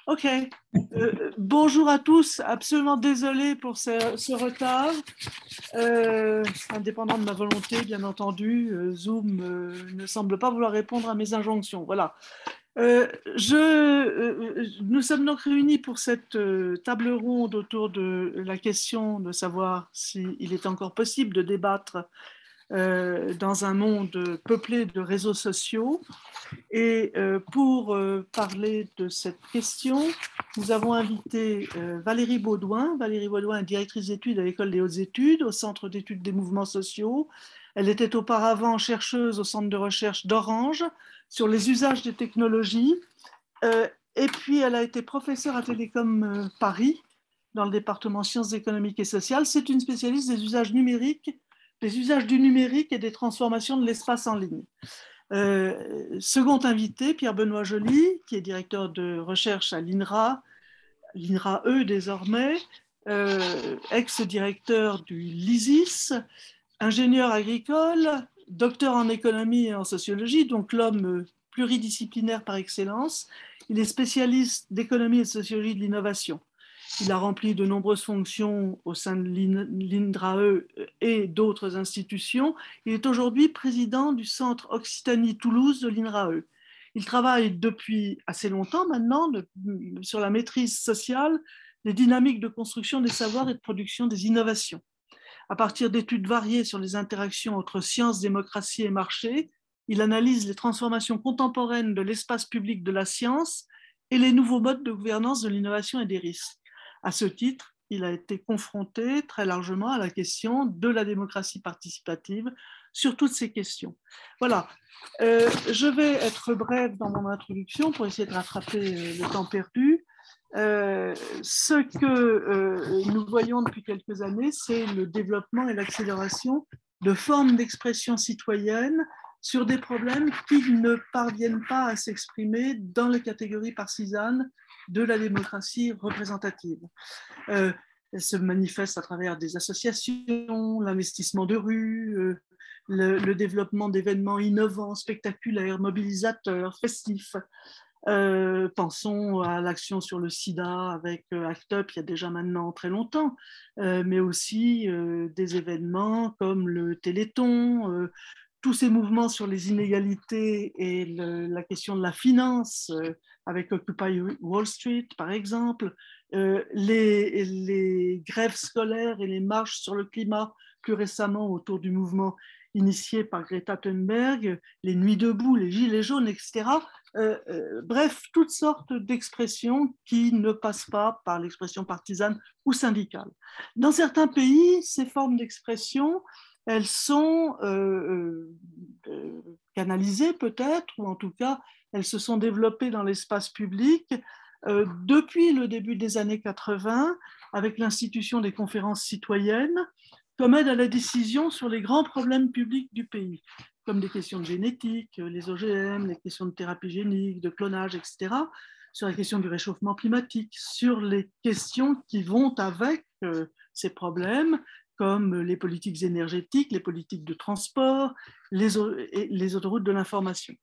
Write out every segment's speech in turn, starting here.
Ok. Bonjour à tous. Absolument désolé pour ce retard. Indépendant de ma volonté, bien entendu, Zoom ne semble pas vouloir répondre à mes injonctions. Voilà. Nous sommes donc réunis pour cette table ronde autour de la question de savoir s'il est encore possible de débattre dans un monde peuplé de réseaux sociaux. Et pour parler de cette question, nous avons invité Valérie Baudouin. Valérie Baudouin est directrice d'études à l'École des hautes études, au Centre d'études des mouvements sociaux. Elle était auparavant chercheuse au Centre de recherche d'Orange sur les usages des technologies. Et puis, elle a été professeure à Télécom Paris, dans le département sciences économiques et sociales. C'est une spécialiste des usages numériques, des usages du numérique et des transformations de l'espace en ligne. Second invité, Pierre-Benoît Joly, qui est directeur de recherche à l'INRAE désormais, ex-directeur du LISIS, ingénieur agricole, docteur en économie et en sociologie, donc l'homme pluridisciplinaire par excellence. Il est spécialiste d'économie et de sociologie de l'innovation. Il a rempli de nombreuses fonctions au sein de l'INRAE et d'autres institutions. Il est aujourd'hui président du Centre Occitanie-Toulouse de l'INRAE. Il travaille depuis assez longtemps maintenant sur la maîtrise sociale des dynamiques de construction des savoirs et de production des innovations. À partir d'études variées sur les interactions entre sciences, démocratie et marché, il analyse les transformations contemporaines de l'espace public de la science et les nouveaux modes de gouvernance de l'innovation et des risques. À ce titre, il a été confronté très largement à la question de la démocratie participative sur toutes ces questions. Voilà. Je vais être brève dans mon introduction pour essayer de rattraper le temps perdu. Ce que nous voyons depuis quelques années, c'est le développement et l'accélération de formes d'expression citoyenne sur des problèmes qui ne parviennent pas à s'exprimer dans les catégories partisanes de la démocratie représentative. Elle se manifeste à travers des associations, l'investissement de rue, le développement d'événements innovants, spectaculaires, mobilisateurs, festifs. Pensons à l'action sur le sida avec ACT UP il y a déjà maintenant très longtemps, mais aussi des événements comme le Téléthon, tous ces mouvements sur les inégalités et la question de la finance, avec Occupy Wall Street par exemple, les grèves scolaires et les marches sur le climat plus récemment autour du mouvement initié par Greta Thunberg, les nuits debout, les gilets jaunes, etc. Bref, toutes sortes d'expressions qui ne passent pas par l'expression partisane ou syndicale. Dans certains pays, ces formes d'expression, elles sont canalisées peut-être, ou en tout cas, elles se sont développées dans l'espace public depuis le début des années 80, avec l'institution des conférences citoyennes, comme aide à la décision sur les grands problèmes publics du pays, comme des questions de génétique, les OGM, les questions de thérapie génique, de clonage, etc., sur la question du réchauffement climatique, sur les questions qui vont avec ces problèmes, comme les politiques énergétiques, les politiques de transport, les autoroutes de l'information.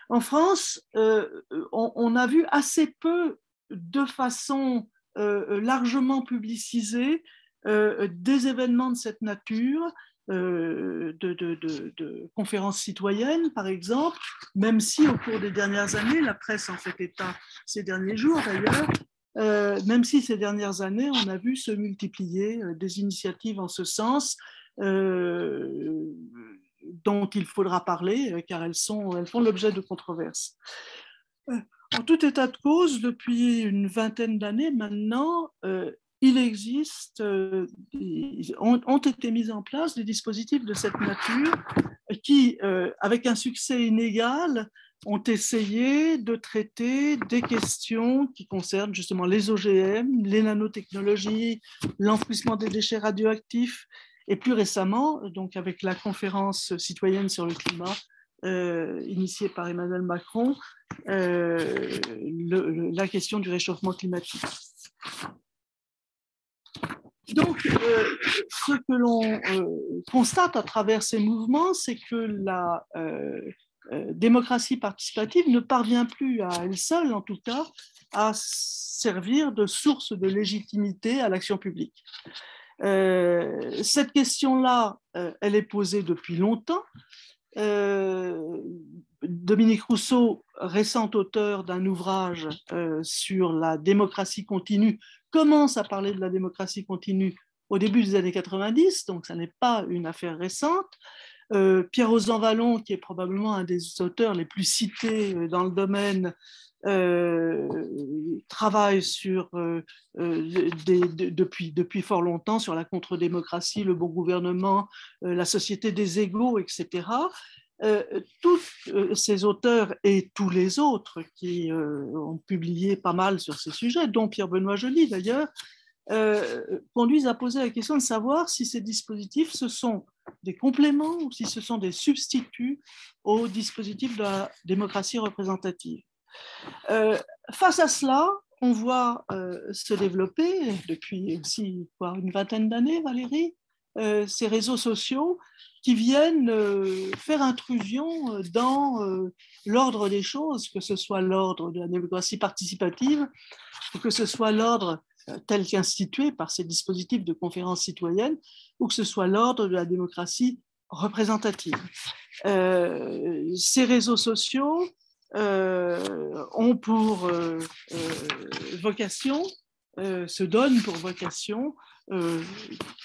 En France, on a vu assez peu, de façon largement publicisée, des événements de cette nature, de conférences citoyennes, par exemple, même si au cours des dernières années, la presse en fait état ces derniers jours d'ailleurs, même si ces dernières années, on a vu se multiplier des initiatives en ce sens, dont il faudra parler, car elles font l'objet de controverses. En tout état de cause, depuis une vingtaine d'années maintenant, il existe, ont été mis en place des dispositifs de cette nature qui, avec un succès inégal, ont essayé de traiter des questions qui concernent justement les OGM, les nanotechnologies, l'enfouissement des déchets radioactifs, et plus récemment, donc avec la conférence citoyenne sur le climat, initiée par Emmanuel Macron, la question du réchauffement climatique. Donc, ce que l'on constate à travers ces mouvements, c'est que démocratie participative ne parvient plus à elle seule, en tout cas, à servir de source de légitimité à l'action publique. Cette question-là, elle est posée depuis longtemps. Dominique Rousseau, récent auteur d'un ouvrage sur la démocratie continue, commence à parler de la démocratie continue au début des années 90, donc ça n'est pas une affaire récente. Pierre Ozan-Vallon, qui est probablement un des auteurs les plus cités dans le domaine, travaille depuis fort longtemps sur la contre-démocratie, le bon gouvernement, la société des égaux, etc. Tous ces auteurs et tous les autres qui ont publié pas mal sur ces sujets, dont Pierre-Benoît Joly d'ailleurs, conduisent à poser la question de savoir si ces dispositifs ce sont des compléments ou si ce sont des substituts aux dispositifs de la démocratie représentative. Face à cela, on voit se développer depuis aussi une vingtaine d'années, Valérie, ces réseaux sociaux qui viennent faire intrusion dans l'ordre des choses, que ce soit l'ordre de la démocratie participative ou que ce soit l'ordre tel qu'institué par ces dispositifs de conférences citoyennes ou que ce soit l'ordre de la démocratie représentative. Ces réseaux sociaux ont pour vocation, se donnent pour vocation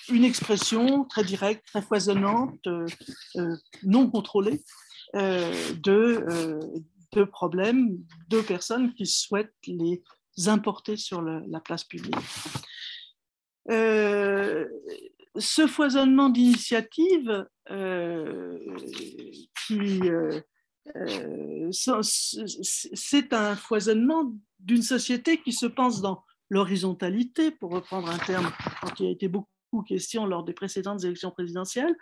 une expression très directe, très foisonnante, non contrôlée de problèmes de personnes qui souhaitent les importer sur la place publique. Ce foisonnement d'initiatives c'est un foisonnement d'une société qui se pense dans l'horizontalité, pour reprendre un terme qui a été beaucoup question lors des précédentes élections présidentielles.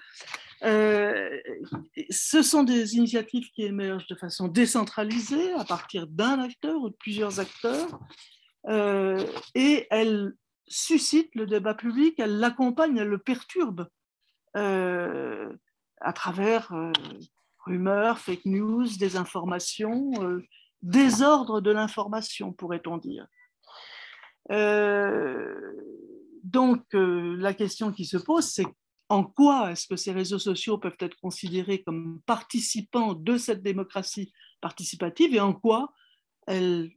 Ce sont des initiatives qui émergent de façon décentralisée à partir d'un acteur ou de plusieurs acteurs, et elles suscitent le débat public, elles l'accompagnent, elles le perturbent à travers rumeurs, fake news, désinformation, désordre de l'information, pourrait-on dire. Donc, la question qui se pose, c'est en quoi est-ce que ces réseaux sociaux peuvent être considérés comme participants de cette démocratie participative et en quoi elles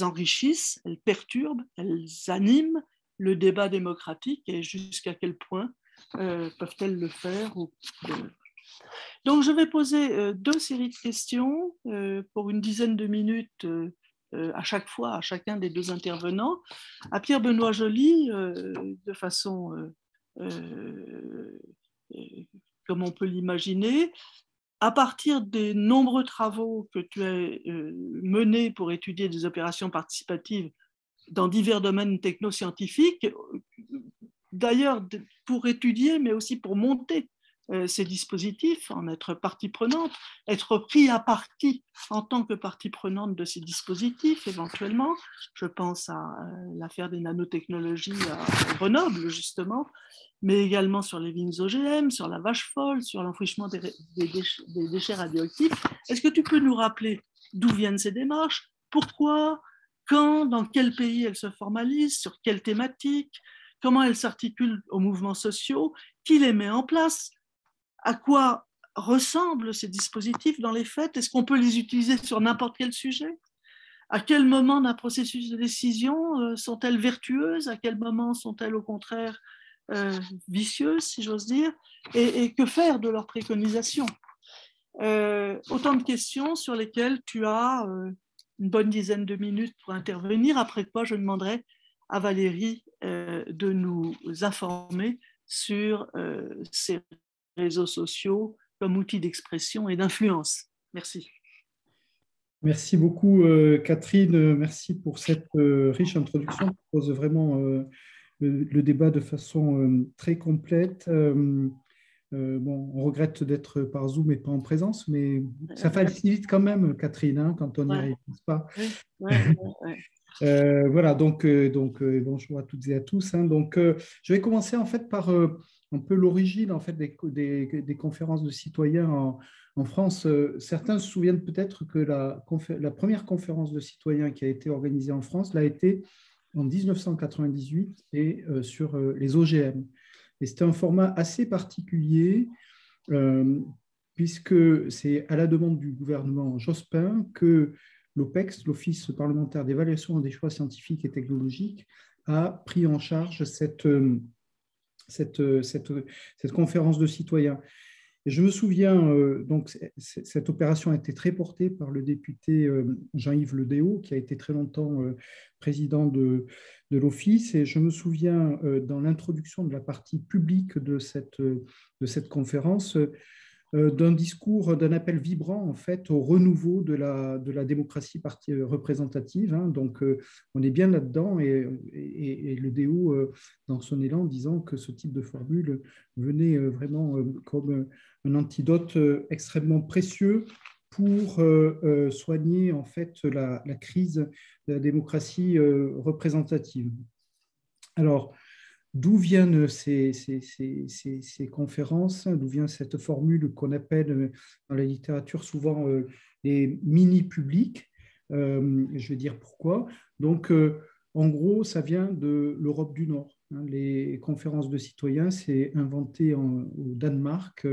enrichissent, elles perturbent, elles animent le débat démocratique et jusqu'à quel point peuvent-elles le faire ou... Donc, je vais poser deux séries de questions pour une dizaine de minutes à chaque fois, à chacun des deux intervenants. À Pierre-Benoît Joly, de façon comme on peut l'imaginer, à partir des nombreux travaux que tu as menés pour étudier des opérations participatives dans divers domaines technoscientifiques, d'ailleurs pour étudier, mais aussi pour monter ces dispositifs, en être partie prenante, être pris à partie en tant que partie prenante de ces dispositifs, éventuellement. Je pense à l'affaire des nanotechnologies à Grenoble, justement, mais également sur les vignes OGM, sur la vache folle, sur l'enfouissement des déchets radioactifs. Est-ce que tu peux nous rappeler d'où viennent ces démarches, pourquoi, quand, dans quel pays elles se formalisent, sur quelles thématiques, comment elles s'articulent aux mouvements sociaux, qui les met en place, à quoi ressemblent ces dispositifs dans les faits? Est-ce qu'on peut les utiliser sur n'importe quel sujet? À quel moment d'un processus de décision sont-elles vertueuses? À quel moment sont-elles au contraire vicieuses, si j'ose dire? Et que faire de leurs préconisations? Autant de questions sur lesquelles tu as une bonne dizaine de minutes pour intervenir, après quoi je demanderai à Valérie de nous informer sur ces réseaux sociaux comme outil d'expression et d'influence. Merci. Merci beaucoup, Catherine. Merci pour cette riche introduction qui pose vraiment le débat de façon très complète. Bon, on regrette d'être par Zoom et pas en présence, mais ça facilite quand même, Catherine, hein, quand on n'y arrive pas. Voilà, donc bonjour à toutes et à tous. Hein. Donc, je vais commencer en fait par un peu l'origine en fait des conférences de citoyens en France. Certains se souviennent peut-être que la première conférence de citoyens qui a été organisée en France l'a été en 1998 et sur les OGM. Et c'était un format assez particulier euh, puisque c'est à la demande du gouvernement Jospin que l'OPEX, l'Office parlementaire d'évaluation des choix scientifiques et technologiques, a pris en charge cette conférence de citoyens. Et je me souviens, donc, cette opération a été très portée par le député Jean-Yves Le Déaut, qui a été très longtemps président de l'Office. Et je me souviens, dans l'introduction de la partie publique de cette conférence, d'un discours, d'un appel vibrant en fait au renouveau de la démocratie représentative. Hein. Donc, on est bien là-dedans et le DO, dans son élan, disant que ce type de formule venait vraiment comme un antidote extrêmement précieux pour soigner en fait la crise de la démocratie représentative. Alors, d'où viennent ces conférences? D'où vient cette formule qu'on appelle dans la littérature souvent les mini-publics? Je vais dire pourquoi. Donc, en gros, ça vient de l'Europe du Nord. Hein. Les conférences de citoyens, c'est inventé au Danemark.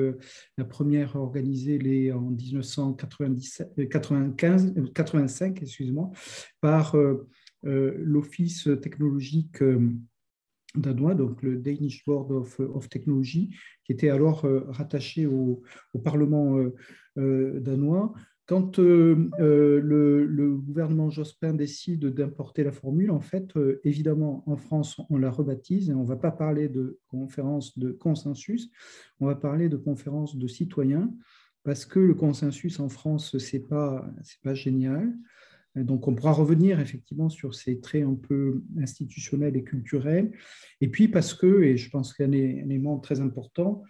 La première organisée en 1985, excuse-moi, par l'Office technologique danois, donc le Danish Board of Technology, qui était alors rattaché au Parlement danois. Quand le gouvernement Jospin décide d'importer la formule, en fait, évidemment, en France, on la rebaptise et on ne va pas parler de conférence de consensus, on va parler de conférence de citoyens, parce que le consensus en France, c'est pas génial. Donc, on pourra revenir effectivement sur ces traits un peu institutionnels et culturels. Et puis parce que, et je pense qu'un élément très important,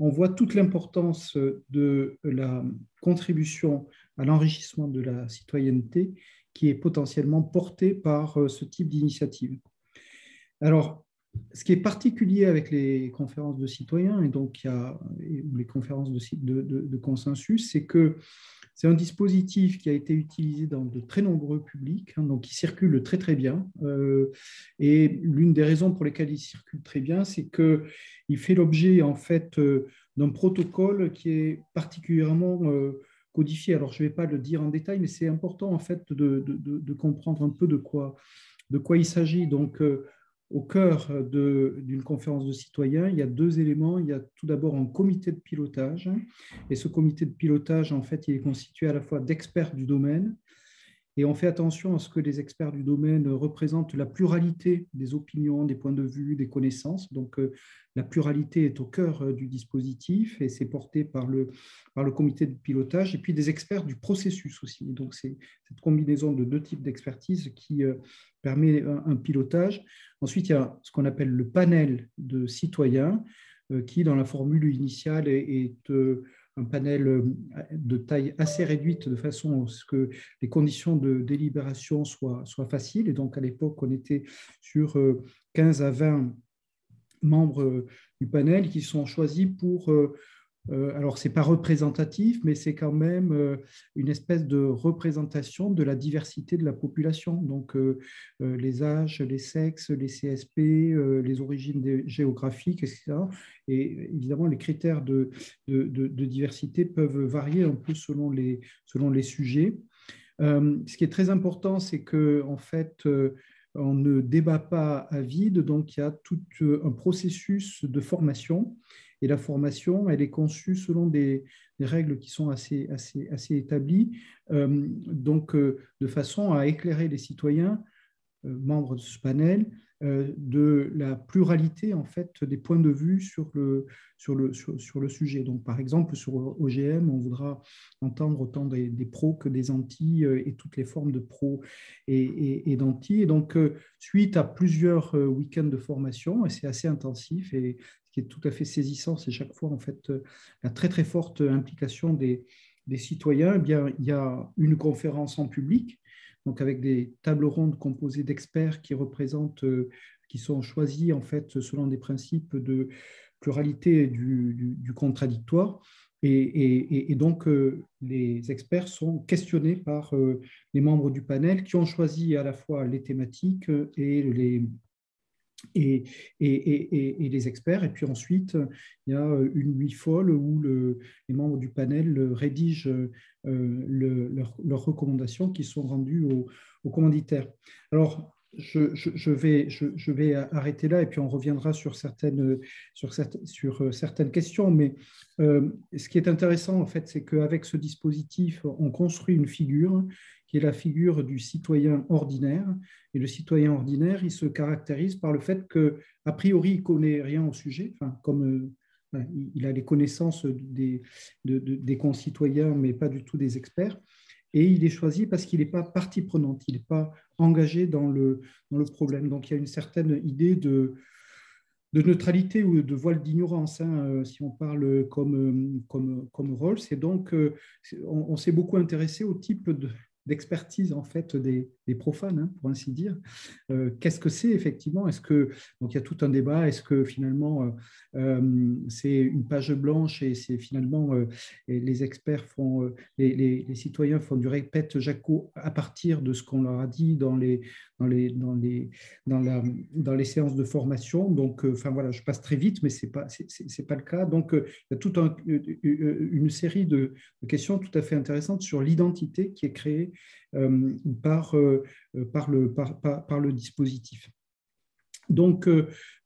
on voit toute l'importance de la contribution à l'enrichissement de la citoyenneté qui est potentiellement portée par ce type d'initiative. Alors, ce qui est particulier avec les conférences de citoyens et donc les conférences de consensus, c'est que c'est un dispositif qui a été utilisé dans de très nombreux publics, hein, donc qui circule très très bien. Et l'une des raisons pour lesquelles il circule très bien, c'est qu'il fait l'objet en fait d'un protocole qui est particulièrement codifié. Alors je ne vais pas le dire en détail, mais c'est important en fait de comprendre un peu de quoi il s'agit. Donc au cœur d'une conférence de citoyens, il y a deux éléments. Il y a tout d'abord un comité de pilotage. Et ce comité de pilotage, en fait, il est constitué à la fois d'experts du domaine. Et on fait attention à ce que les experts du domaine représentent la pluralité des opinions, des points de vue, des connaissances. Donc, la pluralité est au cœur du dispositif et c'est porté par le comité de pilotage et puis des experts du processus aussi. Donc, c'est cette combinaison de deux types d'expertise qui permet un pilotage. Ensuite, il y a ce qu'on appelle le panel de citoyens qui, dans la formule initiale, est un panel de taille assez réduite de façon à ce que les conditions de délibération soient faciles. Et donc, à l'époque, on était sur 15 à 20 membres du panel qui sont choisis pour alors, ce n'est pas représentatif, mais c'est quand même une espèce de représentation de la diversité de la population. Donc, les âges, les sexes, les CSP, les origines géographiques, etc. Et évidemment, les critères de diversité peuvent varier un peu selon les sujets. Ce qui est très important, c'est qu'en fait, on ne débat pas à vide, donc il y a tout un processus de formation. Et la formation, elle est conçue selon des règles qui sont assez établies, donc de façon à éclairer les citoyens membres de ce panel de la pluralité en fait des points de vue sur le sujet. Donc, par exemple, sur OGM, on voudra entendre autant des pros que des anti et toutes les formes de pros et d'anti. Et donc, suite à plusieurs week-ends de formation, et c'est assez intensif, et ce qui est tout à fait saisissant, c'est chaque fois en fait la très très forte implication des citoyens. Eh bien, il y a une conférence en public, donc avec des tables rondes composées d'experts qui représentent, qui sont choisis en fait selon des principes pluralité du contradictoire. Et donc, les experts sont questionnés par les membres du panel qui ont choisi à la fois les thématiques et les experts. Et puis ensuite, il y a une nuit folle où les membres du panel rédigent leurs recommandations qui sont rendues aux commanditaires. Alors, je vais arrêter là et puis on reviendra sur certaines questions. Mais ce qui est intéressant, en fait, c'est qu'avec ce dispositif, on construit une figure qui est la figure du citoyen ordinaire. Et le citoyen ordinaire, il se caractérise par le fait qu'a priori, il ne connaît rien au sujet, enfin, comme il a les connaissances des concitoyens, mais pas du tout des experts. Et il est choisi parce qu'il n'est pas partie prenante, il n'est pas engagé dans le problème. Donc, il y a une certaine idée de neutralité ou de voile d'ignorance, hein, si on parle comme rôle. C'est donc, on s'est beaucoup intéressé au type d'expertise en fait des profanes, hein, pour ainsi dire. Qu'est-ce que c'est effectivement? Donc il y a tout un débat. Est-ce que finalement c'est une page blanche et c'est finalement et les experts font, les citoyens font du répète Jacot à partir de ce qu'on leur a dit dans les séances de formation. Donc, enfin voilà, je passe très vite, mais c'est pas le cas. Donc, il y a toute une série de questions tout à fait intéressantes sur l'identité qui est créée par le dispositif. Donc,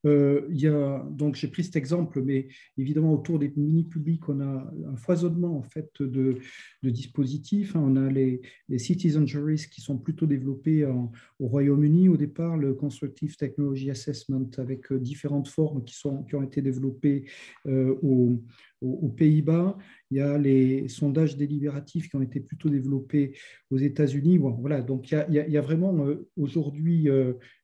j'ai pris cet exemple, mais évidemment, autour des mini-publics, on a un foisonnement en fait, de dispositifs. On a les citizen juries qui sont plutôt développés au Royaume-Uni au départ, le Constructive Technology Assessment avec différentes formes qui ont été développées aux Pays-Bas. Il y a les sondages délibératifs qui ont été plutôt développés aux États-Unis. Bon, voilà, donc il y a vraiment aujourd'hui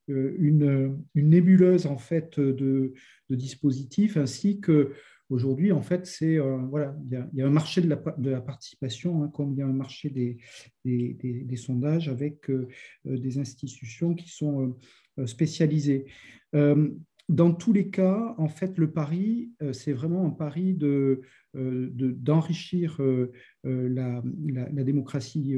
une nébuleuse en fait de dispositifs, ainsi que aujourd'hui en fait c'est voilà, il y a un marché de la participation, hein, comme il y a un marché des sondages avec des institutions qui sont spécialisées. Dans tous les cas, en fait, le pari, c'est vraiment un pari d'enrichir la démocratie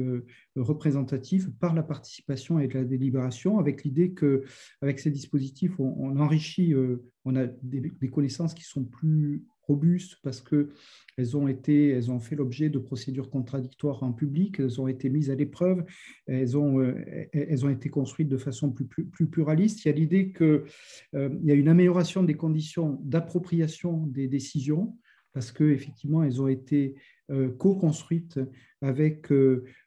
représentative par la participation et la délibération, avec l'idée qu'avec ces dispositifs, on enrichit, on a des connaissances qui sont plus robustes parce qu'elles ont fait l'objet de procédures contradictoires en public, elles ont été mises à l'épreuve, elles ont été construites de façon plus pluraliste. Il y a l'idée qu'il y a une amélioration des conditions d'appropriation des décisions parce qu'effectivement, elles ont été co-construites avec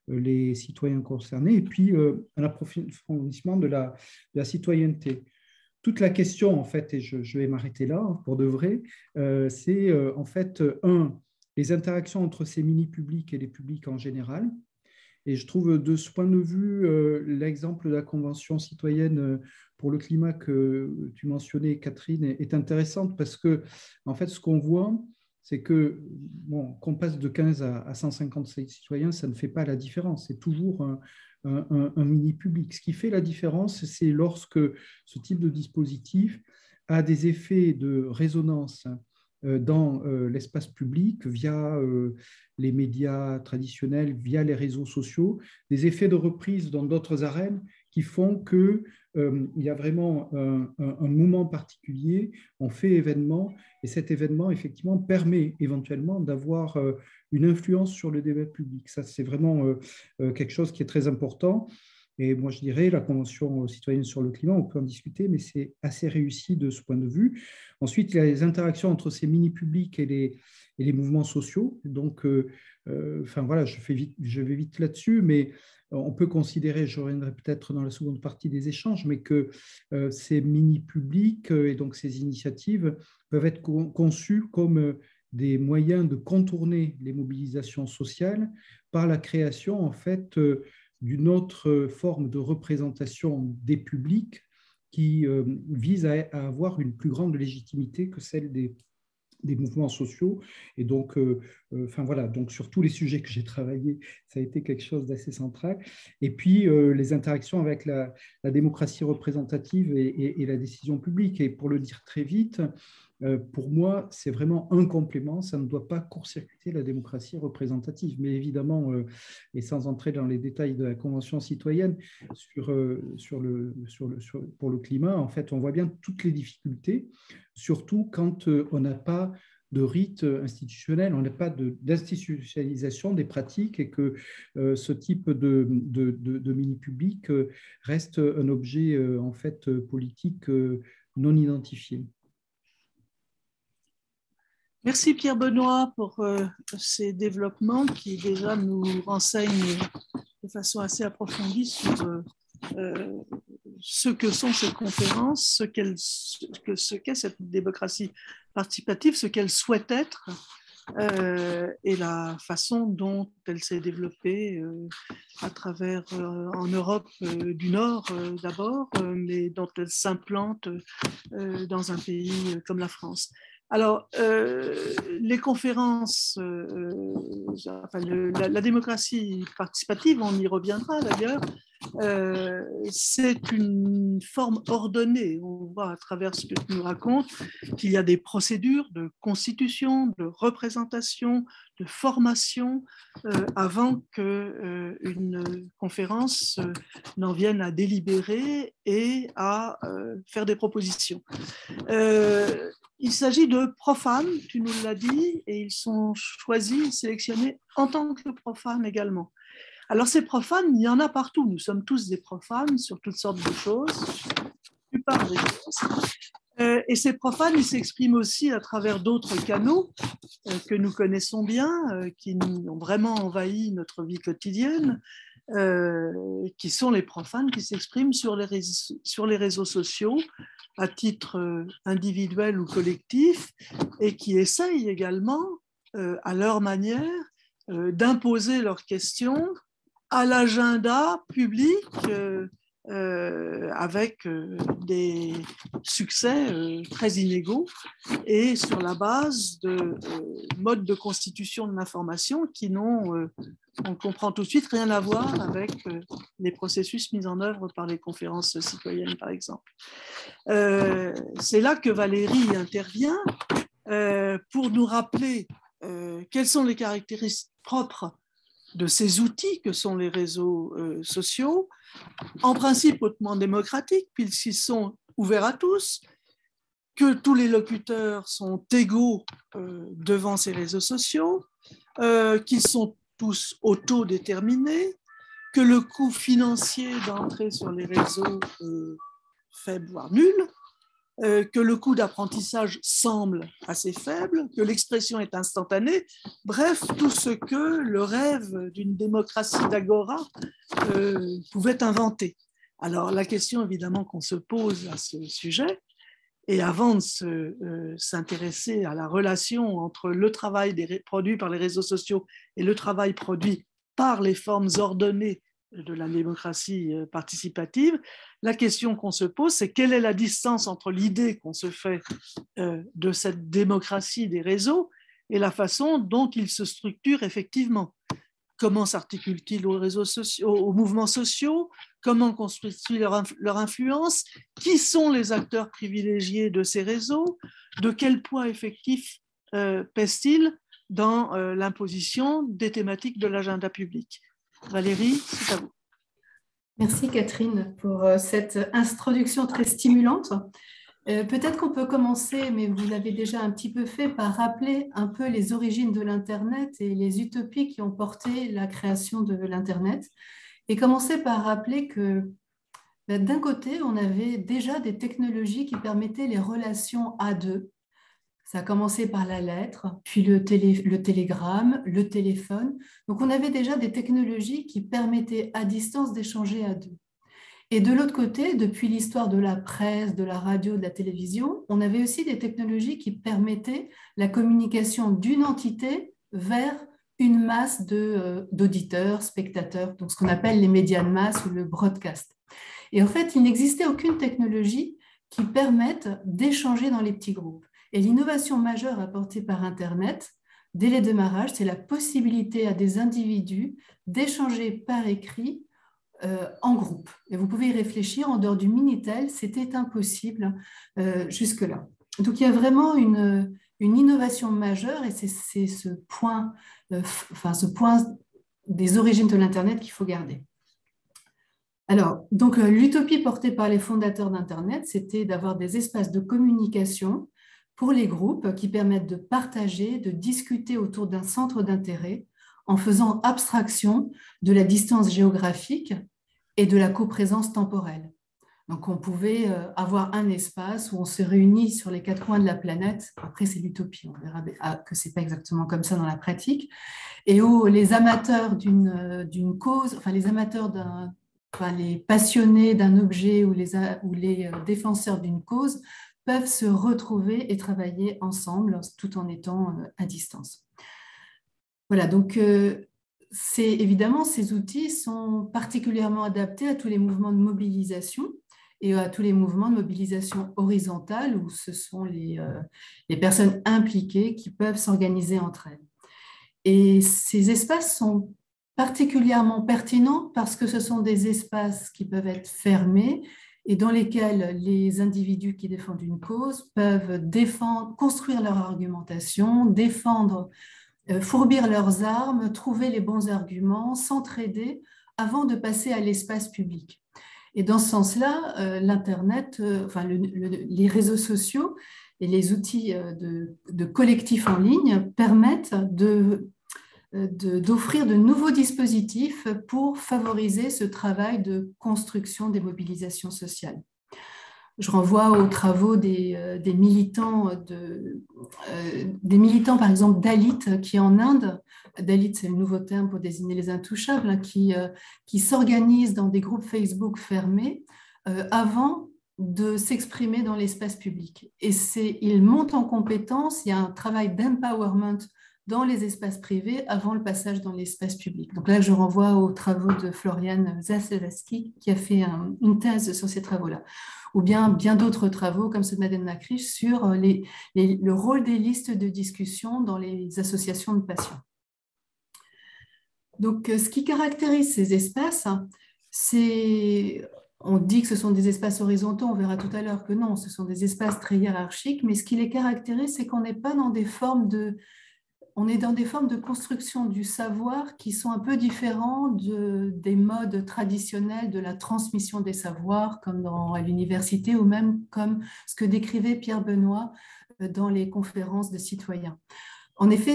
les citoyens concernés, et puis un approfondissement de la citoyenneté. Toute la question, en fait, et je vais m'arrêter là pour de vrai, c'est en fait, les interactions entre ces mini-publics et les publics en général. Et je trouve de ce point de vue, l'exemple de la Convention citoyenne pour le climat que tu mentionnais, Catherine, est intéressante parce que, en fait, ce qu'on voit, c'est que qu'on passe de 15 à 150 citoyens, ça ne fait pas la différence. C'est toujours un mini-public. Ce qui fait la différence, c'est lorsque ce type de dispositif a des effets de résonance dans l'espace public via les médias traditionnels, via les réseaux sociaux, des effets de reprise dans d'autres arènes qui font qu'il y a vraiment un moment particulier, on fait événement, et cet événement, effectivement, permet éventuellement d'avoir une influence sur le débat public. Ça, c'est vraiment quelque chose qui est très important. Et moi, je dirais, la Convention citoyenne sur le climat, on peut en discuter, mais c'est assez réussi de ce point de vue. Ensuite, il y a les interactions entre ces mini-publics et les mouvements sociaux. Donc, enfin voilà, je vais vite là-dessus, mais on peut considérer, je reviendrai peut-être dans la seconde partie des échanges, mais que ces mini-publics et donc ces initiatives peuvent être conçues comme des moyens de contourner les mobilisations sociales par la création, en fait, d'une autre forme de représentation des publics qui vise à avoir une plus grande légitimité que celle des mouvements sociaux. Et donc, enfin voilà, donc sur tous les sujets que j'ai travaillés, ça a été quelque chose d'assez central. Et puis, les interactions avec la démocratie représentative et la décision publique. Et pour le dire très vite, pour moi, c'est vraiment un complément. Ça ne doit pas court-circuiter la démocratie représentative. Mais évidemment, et sans entrer dans les détails de la Convention citoyenne pour le climat, en fait, on voit bien toutes les difficultés, surtout quand on n'a pas de rite institutionnel, on n'a pas d'institutionnalisation des pratiques et que ce type de mini-public reste un objet en fait politique non identifié. Merci Pierre-Benoît pour ces développements qui déjà nous renseignent de façon assez approfondie sur ce que sont ces conférences, ce qu'est cette démocratie participative, ce qu'elle souhaite être et la façon dont elle s'est développée à travers, en Europe du Nord d'abord, mais dont elle s'implante dans un pays comme la France. Alors, les conférences, la démocratie participative, on y reviendra d'ailleurs, c'est une forme ordonnée. On voit à travers ce que tu nous racontes qu'il y a des procédures de constitution, de représentation, de formation avant qu'une conférence n'en vienne à délibérer et à faire des propositions. Il s'agit de profanes, tu nous l'as dit, et ils sont choisis, sélectionnés en tant que profanes également. Alors ces profanes, il y en a partout. Nous sommes tous des profanes sur toutes sortes de choses, la plupart des choses. Et ces profanes, ils s'expriment aussi à travers d'autres canaux que nous connaissons bien, qui ont vraiment envahi notre vie quotidienne, qui sont les profanes qui s'expriment sur les réseaux sociaux à titre individuel ou collectif et qui essayent également, à leur manière, d'imposer leurs questions à l'agenda public avec des succès très inégaux et sur la base de modes de constitution de l'information qui n'ont, on comprend tout de suite, rien à voir avec les processus mis en œuvre par les conférences citoyennes, par exemple. C'est là que Valérie intervient pour nous rappeler quelles sont les caractéristiques propres de ces outils que sont les réseaux sociaux, en principe hautement démocratiques, puisqu'ils sont ouverts à tous, que tous les locuteurs sont égaux devant ces réseaux sociaux, qu'ils sont tous autodéterminés, que le coût financier d'entrer sur les réseaux est faible, voire nul, que le coût d'apprentissage semble assez faible, que l'expression est instantanée, bref, tout ce que le rêve d'une démocratie d'agora pouvait inventer. Alors la question évidemment qu'on se pose à ce sujet, et avant de s'intéresser à la relation entre le travail produit par les réseaux sociaux et le travail produit par les formes ordonnées de la démocratie participative, la question qu'on se pose, c'est quelle est la distance entre l'idée qu'on se fait de cette démocratie des réseaux et la façon dont ils se structurent effectivement. Comment s'articulent-ils aux réseaux sociaux, aux mouvements sociaux? Comment construisent-ils leur influence? Qui sont les acteurs privilégiés de ces réseaux? De quel poids effectif pèsent-ils dans l'imposition des thématiques de l'agenda public? Valérie, c'est à vous. Merci Catherine pour cette introduction très stimulante. Peut-être qu'on peut commencer, mais vous l'avez déjà un petit peu fait, par rappeler un peu les origines de l'Internet et les utopies qui ont porté la création de l'Internet. Et commencer par rappeler que d'un côté, on avait déjà des technologies qui permettaient les relations à deux. Ça a commencé par la lettre, puis le télégramme, le téléphone. Donc, on avait déjà des technologies qui permettaient à distance d'échanger à deux. Et de l'autre côté, depuis l'histoire de la presse, de la radio, de la télévision, on avait aussi des technologies qui permettaient la communication d'une entité vers une masse d'auditeurs, spectateurs, donc ce qu'on appelle les médias de masse ou le broadcast. Et en fait, il n'existait aucune technologie qui permette d'échanger dans les petits groupes. Et l'innovation majeure apportée par Internet, dès le démarrage, c'est la possibilité à des individus d'échanger par écrit en groupe. Et vous pouvez y réfléchir, en dehors du Minitel, c'était impossible jusque-là. donc, il y a vraiment une innovation majeure et c'est ce point, ce point des origines de l'Internet qu'il faut garder. Alors, donc, l'utopie portée par les fondateurs d'Internet, c'était d'avoir des espaces de communication pour les groupes qui permettent de partager, de discuter autour d'un centre d'intérêt en faisant abstraction de la distance géographique et de la coprésence temporelle. Donc, on pouvait avoir un espace où on se réunit sur les quatre coins de la planète. Après, c'est l'utopie, on verra que ce n'est pas exactement comme ça dans la pratique. Et où les amateurs d'une cause, enfin les amateurs les passionnés d'un objet ou les défenseurs d'une cause peuvent se retrouver et travailler ensemble tout en étant à distance. Voilà, donc évidemment, ces outils sont particulièrement adaptés à tous les mouvements de mobilisation et à tous les mouvements de mobilisation horizontale où ce sont les personnes impliquées qui peuvent s'organiser entre elles. Et ces espaces sont particulièrement pertinents parce que ce sont des espaces qui peuvent être fermés et dans lesquels les individus qui défendent une cause peuvent construire leur argumentation, fourbir leurs armes, trouver les bons arguments, s'entraider avant de passer à l'espace public. Et dans ce sens-là, l'Internet, les réseaux sociaux et les outils de collectifs en ligne permettent d'offrir de nouveaux dispositifs pour favoriser ce travail de construction des mobilisations sociales. Je renvoie aux travaux des militants, par exemple, Dalit, qui en Inde, Dalit, c'est le nouveau terme pour désigner les intouchables, hein, qui s'organisent dans des groupes Facebook fermés avant de s'exprimer dans l'espace public. Et ils montent en compétence, il y a un travail d'empowerment dans les espaces privés avant le passage dans l'espace public. Donc là, je renvoie aux travaux de Florian Zaslavsky qui a fait une thèse sur ces travaux-là. Ou bien d'autres travaux comme ceux de Madeleine Macriche sur le rôle des listes de discussion dans les associations de patients. Donc, ce qui caractérise ces espaces, on dit que ce sont des espaces horizontaux, on verra tout à l'heure que non, ce sont des espaces très hiérarchiques, mais ce qui les caractérise, c'est qu'on n'est pas dans des formes on est dans des formes de construction du savoir qui sont un peu différents des modes traditionnels de la transmission des savoirs, comme à l'université ou même comme ce que décrivait Pierre Benoît dans les conférences de citoyens. En effet,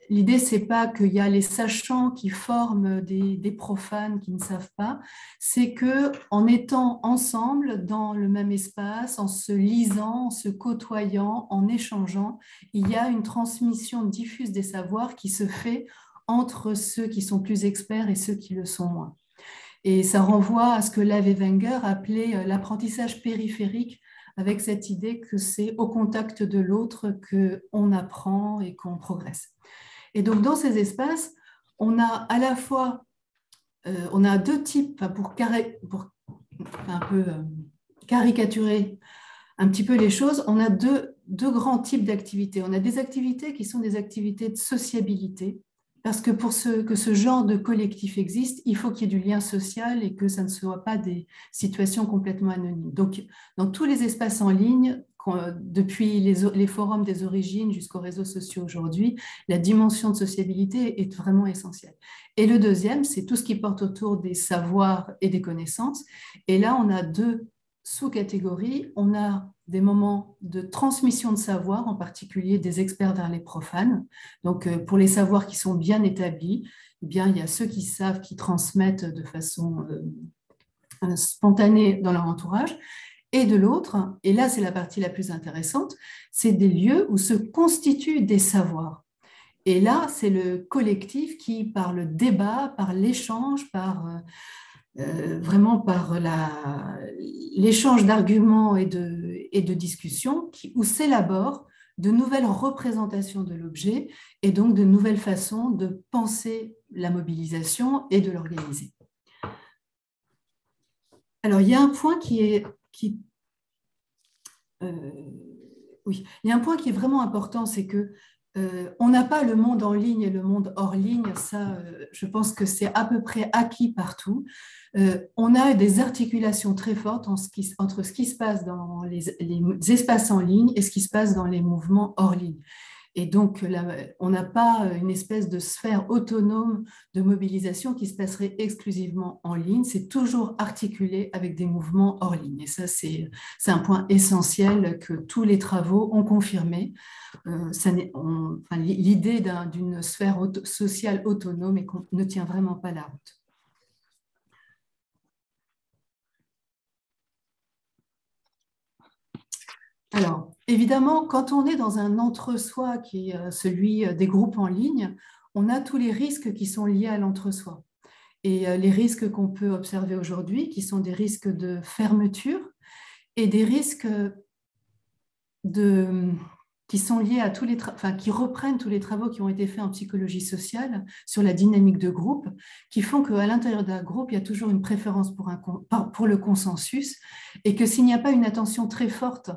l'idée, ce n'est pas qu'il y a les sachants qui forment des profanes qui ne savent pas, c'est qu'en étant ensemble dans le même espace, en se lisant, en se côtoyant, en échangeant, il y a une transmission diffuse des savoirs qui se fait entre ceux qui sont plus experts et ceux qui le sont moins. Et ça renvoie à ce que Lev et Wenger appelaient l'apprentissage périphérique, avec cette idée que c'est au contact de l'autre qu'on apprend et qu'on progresse. Et donc, dans ces espaces, on a à la fois, on a deux types, pour un peu caricaturer un petit peu les choses, on a deux grands types d'activités. On a des activités qui sont des activités de sociabilité, parce que pour que ce genre de collectif existe, il faut qu'il y ait du lien social et que ça ne soit pas des situations complètement anonymes. Donc, dans tous les espaces en ligne, depuis les forums des origines jusqu'aux réseaux sociaux aujourd'hui, la dimension de sociabilité est vraiment essentielle. Et le deuxième, c'est tout ce qui porte autour des savoirs et des connaissances. Et là, on a deux sous-catégories. On a des moments de transmission de savoir, en particulier des experts vers les profanes. Donc, pour les savoirs qui sont bien établis, eh bien, il y a ceux qui savent, qui transmettent de façon spontanée dans leur entourage. Et de l'autre, et là, c'est la partie la plus intéressante, c'est des lieux où se constituent des savoirs. Et là, c'est le collectif qui, par le débat, par l'échange, vraiment par l'échange d'arguments et de discussions, où s'élaborent de nouvelles représentations de l'objet et donc de nouvelles façons de penser la mobilisation et de l'organiser. Alors, il y a un point il y a un point qui est vraiment important, c'est que On n'a pas le monde en ligne et le monde hors ligne, ça, je pense que c'est à peu près acquis partout. On a des articulations très fortes entre ce qui se passe dans les espaces en ligne et ce qui se passe dans les mouvements hors ligne. Et donc, là, on n'a pas une espèce de sphère autonome de mobilisation qui se passerait exclusivement en ligne. C'est toujours articulé avec des mouvements hors ligne. Et ça, c'est un point essentiel que tous les travaux ont confirmé. L'idée d'une sphère sociale autonome ne tient vraiment pas la route. Alors, évidemment, quand on est dans un entre-soi qui est celui des groupes en ligne, on a tous les risques qui sont liés à l'entre-soi. Et les risques qu'on peut observer aujourd'hui, qui sont des risques de fermeture et des risques qui sont liés à qui reprennent tous les travaux qui ont été faits en psychologie sociale sur la dynamique de groupe, qui font qu'à l'intérieur d'un groupe, il y a toujours une préférence pour le consensus et que s'il n'y a pas une attention très forte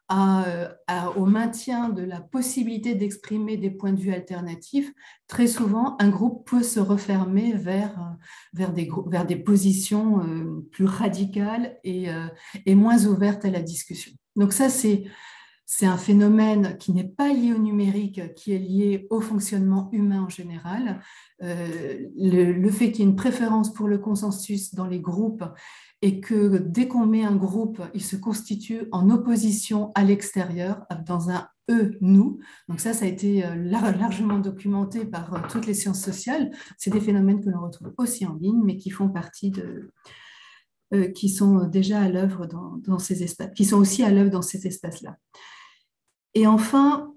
au maintien de la possibilité d'exprimer des points de vue alternatifs, très souvent, un groupe peut se refermer vers des positions plus radicales et moins ouvertes à la discussion. Donc ça, c'est un phénomène qui n'est pas lié au numérique, qui est lié au fonctionnement humain en général. Le fait qu'il y ait une préférence pour le consensus dans les groupes et que dès qu'on met un groupe, il se constitue en opposition à l'extérieur, dans un eux, nous. Donc ça a été largement documenté par toutes les sciences sociales. C'est des phénomènes que l'on retrouve aussi en ligne, mais qui font partie qui sont déjà à l'œuvre dans ces espaces, qui sont aussi à l'œuvre dans ces espaces-là. Et enfin,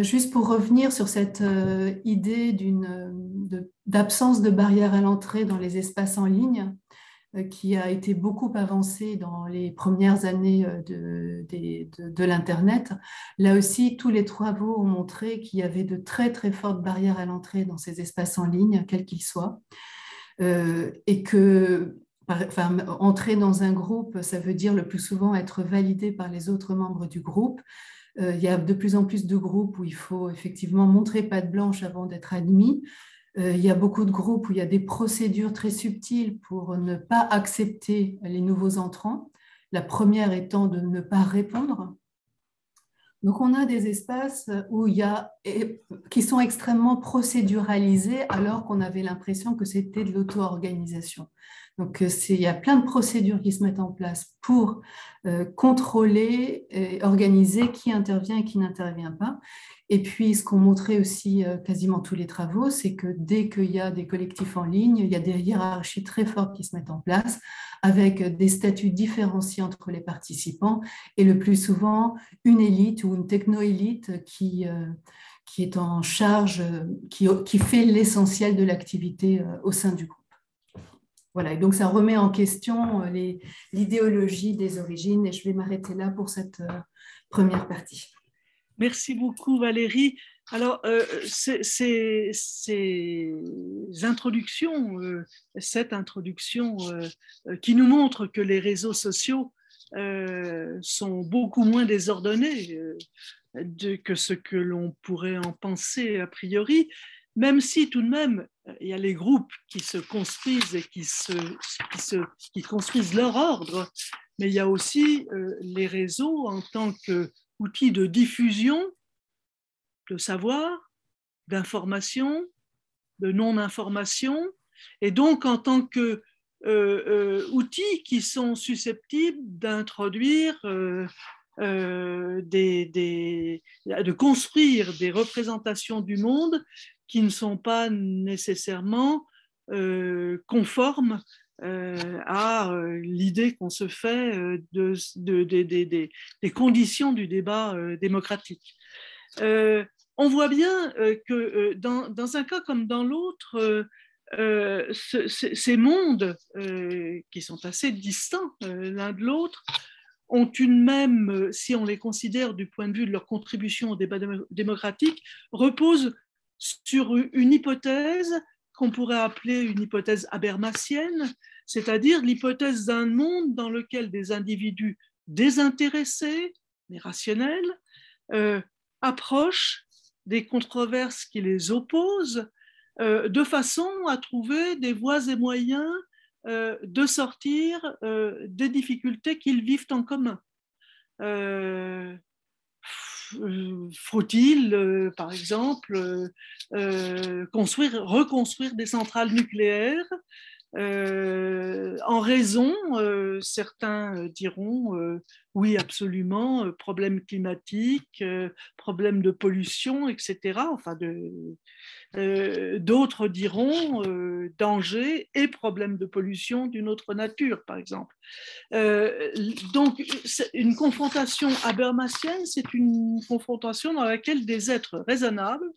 juste pour revenir sur cette idée d'absence de barrière à l'entrée dans les espaces en ligne, qui a été beaucoup avancée dans les premières années de l'Internet. Là aussi, tous les travaux ont montré qu'il y avait de très, très fortes barrières à l'entrée dans ces espaces en ligne, quels qu'ils soient, et que entrer dans un groupe, ça veut dire le plus souvent être validé par les autres membres du groupe. Il y a de plus en plus de groupes où il faut effectivement montrer patte blanche avant d'être admis. Il y a beaucoup de groupes où il y a des procédures très subtiles pour ne pas accepter les nouveaux entrants. La première étant de ne pas répondre. Donc, on a des espaces qui sont extrêmement procéduralisés alors qu'on avait l'impression que c'était de l'auto-organisation. Donc, il y a plein de procédures qui se mettent en place pour contrôler et organiser qui intervient et qui n'intervient pas. Et puis, ce qu'ont montré aussi quasiment tous les travaux, c'est que dès qu'il y a des collectifs en ligne, il y a des hiérarchies très fortes qui se mettent en place avec des statuts différenciés entre les participants et le plus souvent une élite ou une techno-élite qui est en charge, qui fait l'essentiel de l'activité au sein du groupe. Voilà, et donc ça remet en question l'idéologie des origines et je vais m'arrêter là pour cette première partie. Merci beaucoup Valérie. Alors, ces introductions, cette introduction qui nous montre que les réseaux sociaux sont beaucoup moins désordonnés que ce que l'on pourrait en penser a priori, même si tout de même, il y a les groupes qui se construisent et qui construisent leur ordre, mais il y a aussi les réseaux en tant qu'outils de diffusion de savoir, d'information, de non-information, et donc en tant que outils qui sont susceptibles d'introduire, de construire des représentations du monde qui ne sont pas nécessairement conformes à l'idée qu'on se fait des conditions du débat démocratique. On voit bien que dans un cas comme dans l'autre, ces mondes qui sont assez distants l'un de l'autre ont une même, si on les considère du point de vue de leur contribution au débat démocratique, reposent sur une hypothèse qu'on pourrait appeler une hypothèse habermasienne, c'est-à-dire l'hypothèse d'un monde dans lequel des individus désintéressés, mais rationnels, approchent des controverses qui les opposent, de façon à trouver des voies et moyens de sortir des difficultés qu'ils vivent en commun. Faut-il, par exemple, reconstruire des centrales nucléaires en raison, certains diront oui absolument, problème climatique, problème de pollution, etc. Enfin, d'autres diront danger et problème de pollution d'une autre nature, par exemple. Donc, une confrontation habermasienne, c'est une confrontation dans laquelle des êtres raisonnables,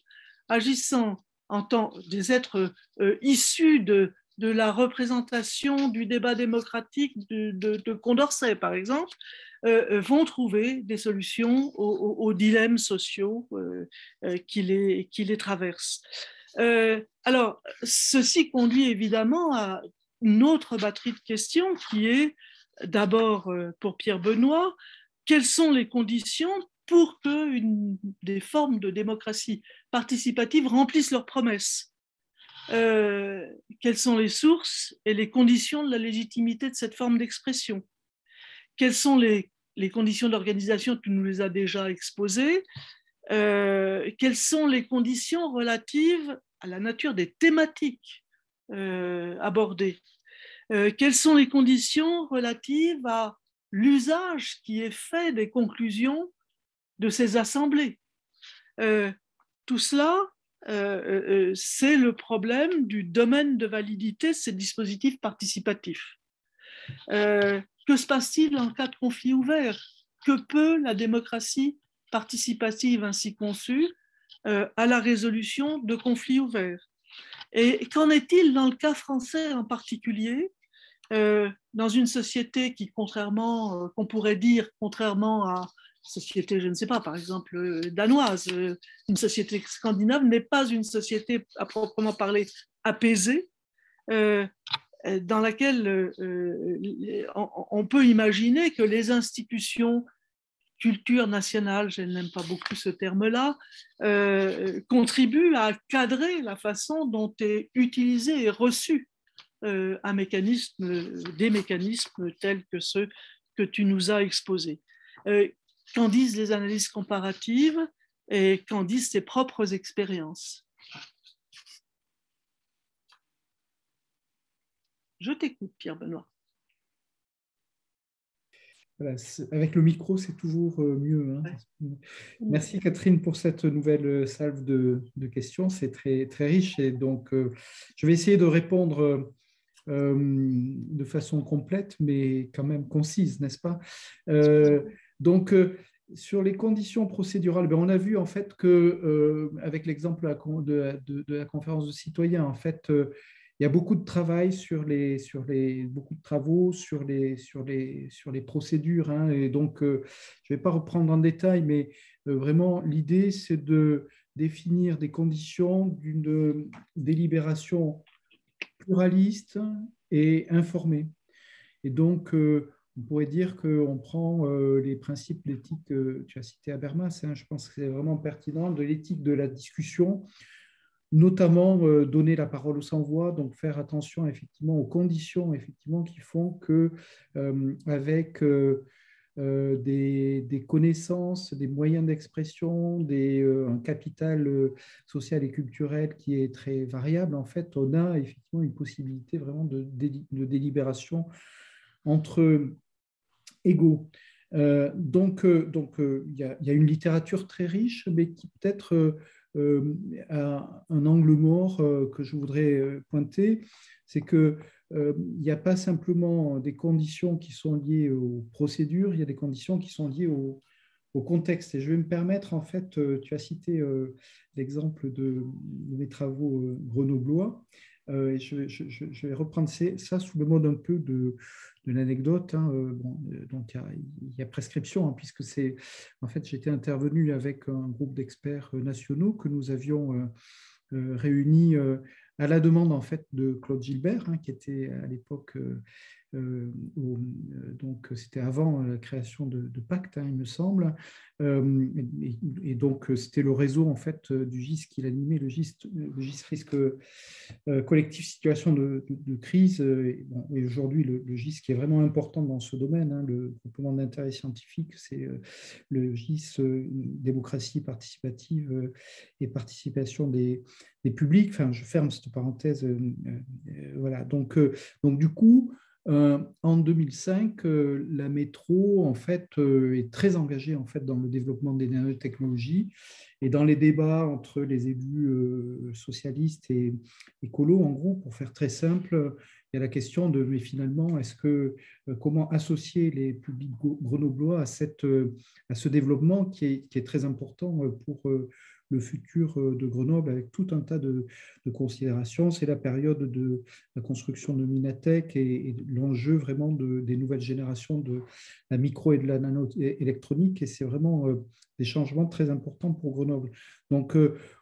agissant en tant des êtres issus de la représentation du débat démocratique de Condorcet, par exemple, vont trouver des solutions aux dilemmes sociaux qui les traversent. Alors, ceci conduit évidemment à une autre batterie de questions qui est d'abord pour Pierre Benoît, quelles sont les conditions pour que des formes de démocratie participative remplissent leurs promesses? Quelles sont les sources et les conditions de la légitimité de cette forme d'expression? Quelles sont les conditions d'organisation? Tu nous les as déjà exposées. Quelles sont les conditions relatives à la nature des thématiques abordées? Quelles sont les conditions relatives à l'usage qui est fait des conclusions de ces assemblées? Tout cela, c'est le problème du domaine de validité de ces dispositifs participatifs. Que se passe-t-il en cas de conflit ouvert? Que peut la démocratie participative ainsi conçue à la résolution de conflits ouverts? Et qu'en est-il dans le cas français en particulier, dans une société qui, contrairement, qu'on pourrait dire, contrairement à société, je ne sais pas, par exemple danoise, une société scandinave n'est pas une société à proprement parler apaisée, dans laquelle on peut imaginer que les institutions, culture nationale, je n'aime pas beaucoup ce terme-là, contribuent à cadrer la façon dont est utilisé et reçu des mécanismes tels que ceux que tu nous as exposés. Qu'en disent les analyses comparatives et qu'en disent tes propres expériences? Je t'écoute, Pierre Benoît. Voilà, avec le micro, c'est toujours mieux. Hein. Ouais. Merci Catherine pour cette nouvelle salve de questions. C'est très, très riche. Et donc, je vais essayer de répondre de façon complète, mais quand même concise, n'est-ce pas? Donc, sur les conditions procédurales, ben, on a vu en fait que, avec l'exemple de la conférence de citoyens, en fait, il y a beaucoup de travail beaucoup de travaux sur les procédures. Hein, et donc, je ne vais pas reprendre en détail, mais vraiment, l'idée, c'est de définir des conditions d'une délibération pluraliste et informé. Et donc, on pourrait dire qu'on prend les principes d'éthique, tu as cité Habermas, hein, je pense que c'est vraiment pertinent, de l'éthique de la discussion, notamment donner la parole aux sans-voix, donc faire attention effectivement aux conditions effectivement, qui font que avec des connaissances, des moyens d'expression, un capital social et culturel qui est très variable, en fait, on a effectivement une possibilité vraiment de délibération entre égaux. Donc, il y a une littérature très riche, mais qui peut-être a un angle mort que je voudrais pointer, c'est que il n'y a pas simplement des conditions qui sont liées aux procédures, il y a des conditions qui sont liées au contexte. Et je vais me permettre, en fait, tu as cité l'exemple de mes travaux grenoblois, et je vais reprendre ça sous le mode un peu de l'anecdote. Hein, donc il y a prescription, hein, puisque en fait, j'étais intervenu avec un groupe d'experts nationaux que nous avions réunis à la demande en fait de Claude Gilbert, hein, qui était à l'époque donc c'était avant la création de Pacte, il me semble. Et donc c'était le réseau en fait du GIS qui l'animait, le GIS risque collectif situation de crise. Et aujourd'hui, le GIS qui est vraiment important dans ce domaine, le groupement d'intérêt scientifique, c'est le GIS démocratie participative et participation des publics. Enfin, je ferme cette parenthèse. Voilà. Donc du coup, en 2005, la métro en fait est très engagée en fait dans le développement des nanotechnologies et dans les débats entre les élus socialistes et écolos. En gros, pour faire très simple, il y a la question de mais finalement comment associer les publics grenoblois à ce développement qui est très important pour le futur de Grenoble, avec tout un tas de considérations. C'est la période de la construction de Minatec et l'enjeu vraiment des nouvelles générations de la micro et de la nano-électronique. Et c'est vraiment des changements très importants pour Grenoble. Donc,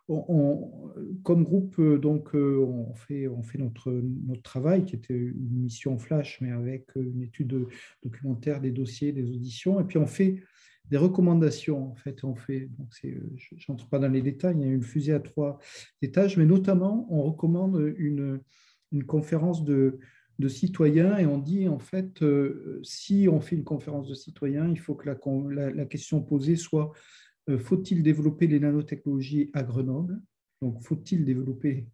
comme groupe, on fait notre travail, qui était une mission flash, mais avec une étude documentaire, des dossiers, des auditions. Et puis, on fait des recommandations. En fait, je n'entre pas dans les détails, il y a une fusée à 3 étages, mais notamment, on recommande une conférence de citoyens et on dit, en fait, si on fait une conférence de citoyens, il faut que la question posée soit faut-il développer les nanotechnologies à Grenoble? Donc, faut-il développer,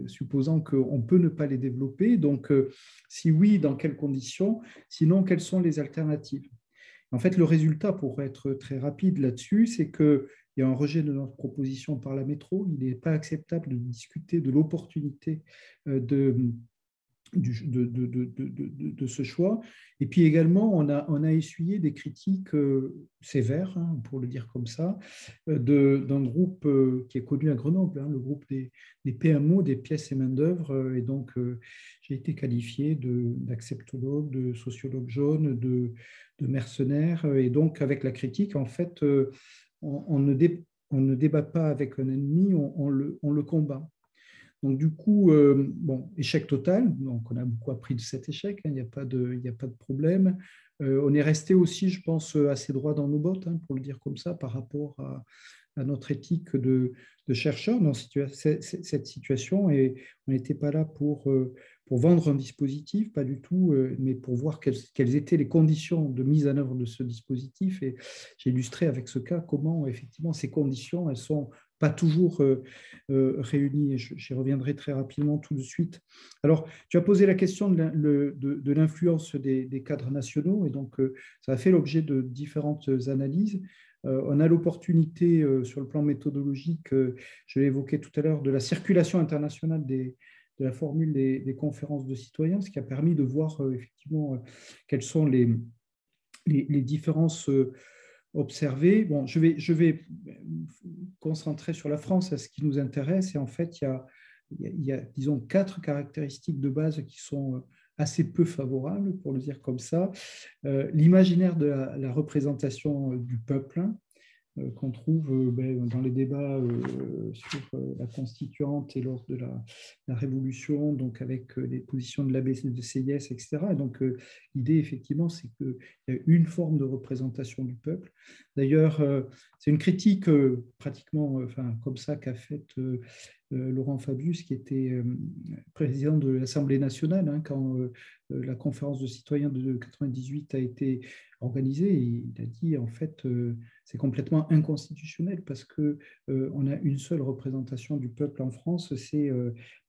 supposant qu'on peut ne pas les développer? Donc, si oui, dans quelles conditions? Sinon, quelles sont les alternatives? En fait, le résultat, pour être très rapide là-dessus, c'est qu'il y a un rejet de notre proposition par la métro. Il n'est pas acceptable de discuter de l'opportunité de ce choix. Et puis également, on a essuyé des critiques sévères, pour le dire comme ça, d'un groupe qui est connu à Grenoble, le groupe des PMO, des pièces et main-d'œuvre. Et donc, j'ai été qualifié d'acceptologue, de sociologue jaune, de mercenaire. Et donc, avec la critique, en fait, on ne débat pas avec un ennemi, on le combat. Donc, du coup, échec total. Donc, on a beaucoup appris de cet échec, il n'y a pas de problème. On est resté aussi, je pense, assez droit dans nos bottes, pour le dire comme ça, par rapport à notre éthique de chercheurs dans cette situation. Et on n'était pas là pour vendre un dispositif, pas du tout, mais pour voir quelles étaient les conditions de mise en œuvre de ce dispositif. Et j'ai illustré avec ce cas comment, effectivement, ces conditions, elles sont pas toujours réunis. J'y reviendrai très rapidement tout de suite. Alors, tu as posé la question de l'influence des cadres nationaux, et donc ça a fait l'objet de différentes analyses. On a l'opportunité sur le plan méthodologique, je l'ai évoqué tout à l'heure, de la circulation internationale de la formule des conférences de citoyens, ce qui a permis de voir effectivement quelles sont les différences observer. Bon, je vais concentrer sur la France, à ce qui nous intéresse. Et en fait, il y a disons, 4 caractéristiques de base qui sont assez peu favorables, pour le dire comme ça. L'imaginaire de la représentation du peuple, qu'on trouve dans les débats sur la constituante et lors de la Révolution, donc avec les positions de l'ABC, de CIS, etc. Et donc, l'idée, effectivement, c'est qu'il y a une forme de représentation du peuple. D'ailleurs, c'est une critique pratiquement comme ça qu'a faite Laurent Fabius, qui était président de l'Assemblée nationale, quand la conférence de citoyens de 98 a été organisée. Il a dit, en fait, c'est complètement inconstitutionnel parce qu'on a une seule représentation du peuple en France, c'est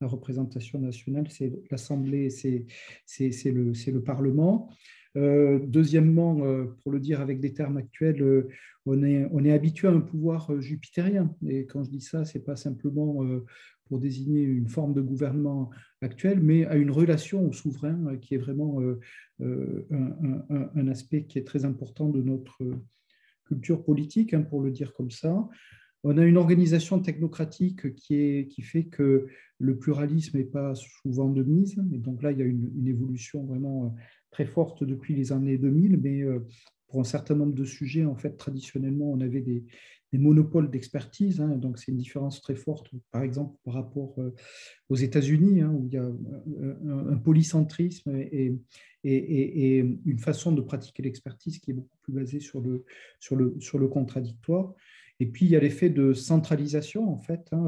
la représentation nationale, c'est l'Assemblée, c'est le Parlement. Deuxièmement, pour le dire avec des termes actuels, on est habitué à un pouvoir jupitérien. Et quand je dis ça, ce n'est pas simplement pour désigner une forme de gouvernement actuel, mais à une relation au souverain qui est vraiment un aspect qui est très important de notre culture politique, pour le dire comme ça. On a une organisation technocratique qui fait que le pluralisme n'est pas souvent de mise. Et donc là, il y a une évolution vraiment très forte depuis les années 2000. Mais pour un certain nombre de sujets, en fait, traditionnellement, on avait des monopoles d'expertise. Hein, donc c'est une différence très forte, par exemple, par rapport aux États-Unis, hein, où il y a un polycentrisme et une façon de pratiquer l'expertise qui est beaucoup plus basée sur le contradictoire. Et puis, il y a l'effet de centralisation, en fait, hein,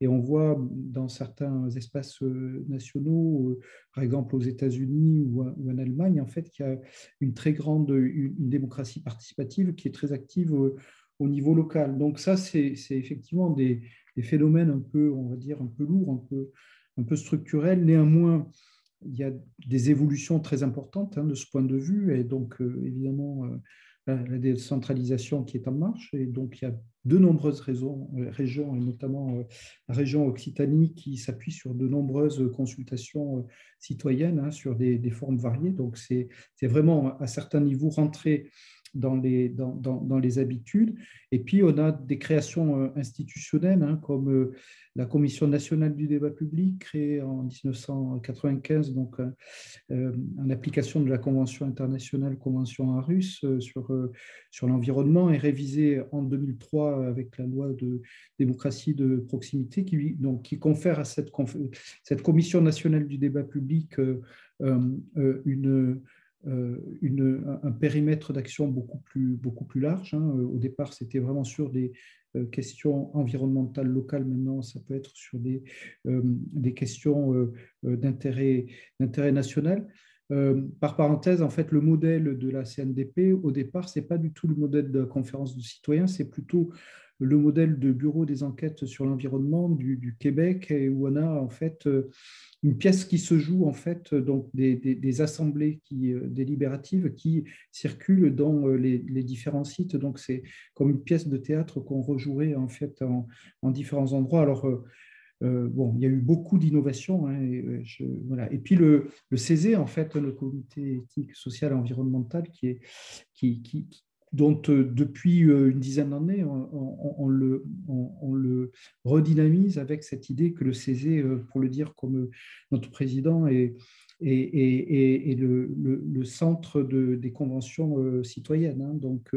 et on voit dans certains espaces nationaux, par exemple aux États-Unis ou en Allemagne, en fait, qu'il y a une très grande une démocratie participative qui est très active au niveau local. Donc ça, c'est effectivement des phénomènes un peu, on va dire, un peu lourds, un peu structurels. Néanmoins, il y a des évolutions très importantes hein, de ce point de vue, et donc évidemment la décentralisation qui est en marche, et donc il y a de nombreuses régions, et notamment la région Occitanie, qui s'appuie sur de nombreuses consultations citoyennes hein, sur des formes variées. Donc c'est vraiment à certains niveaux rentré dans les habitudes. Et puis, on a des créations institutionnelles, hein, comme la Commission nationale du débat public, créée en 1995, donc en application de la Convention internationale, Convention Aarhus, sur l'environnement, et révisée en 2003 avec la loi de démocratie de proximité, qui confère à cette Commission nationale du débat public un périmètre d'action beaucoup plus large. Hein. Au départ, c'était vraiment sur des questions environnementales locales. Maintenant, ça peut être sur des questions d'intérêt national. Par parenthèse, en fait, le modèle de la CNDP, au départ, ce n'est pas du tout le modèle de la conférence de citoyens, c'est plutôt le modèle de bureau des enquêtes sur l'environnement du Québec, et où on a en fait une pièce qui se joue en fait, donc des assemblées délibératives qui circulent dans les différents sites. Donc c'est comme une pièce de théâtre qu'on rejouerait en fait en différents endroits. Alors bon, il y a eu beaucoup d'innovations. Hein, voilà. Et puis le CESE, en fait, le Comité éthique, social et environnemental, dont depuis une dizaine d'années, on le redynamise avec cette idée que le CESE, pour le dire comme notre président, est le centre des conventions citoyennes. Hein. Donc,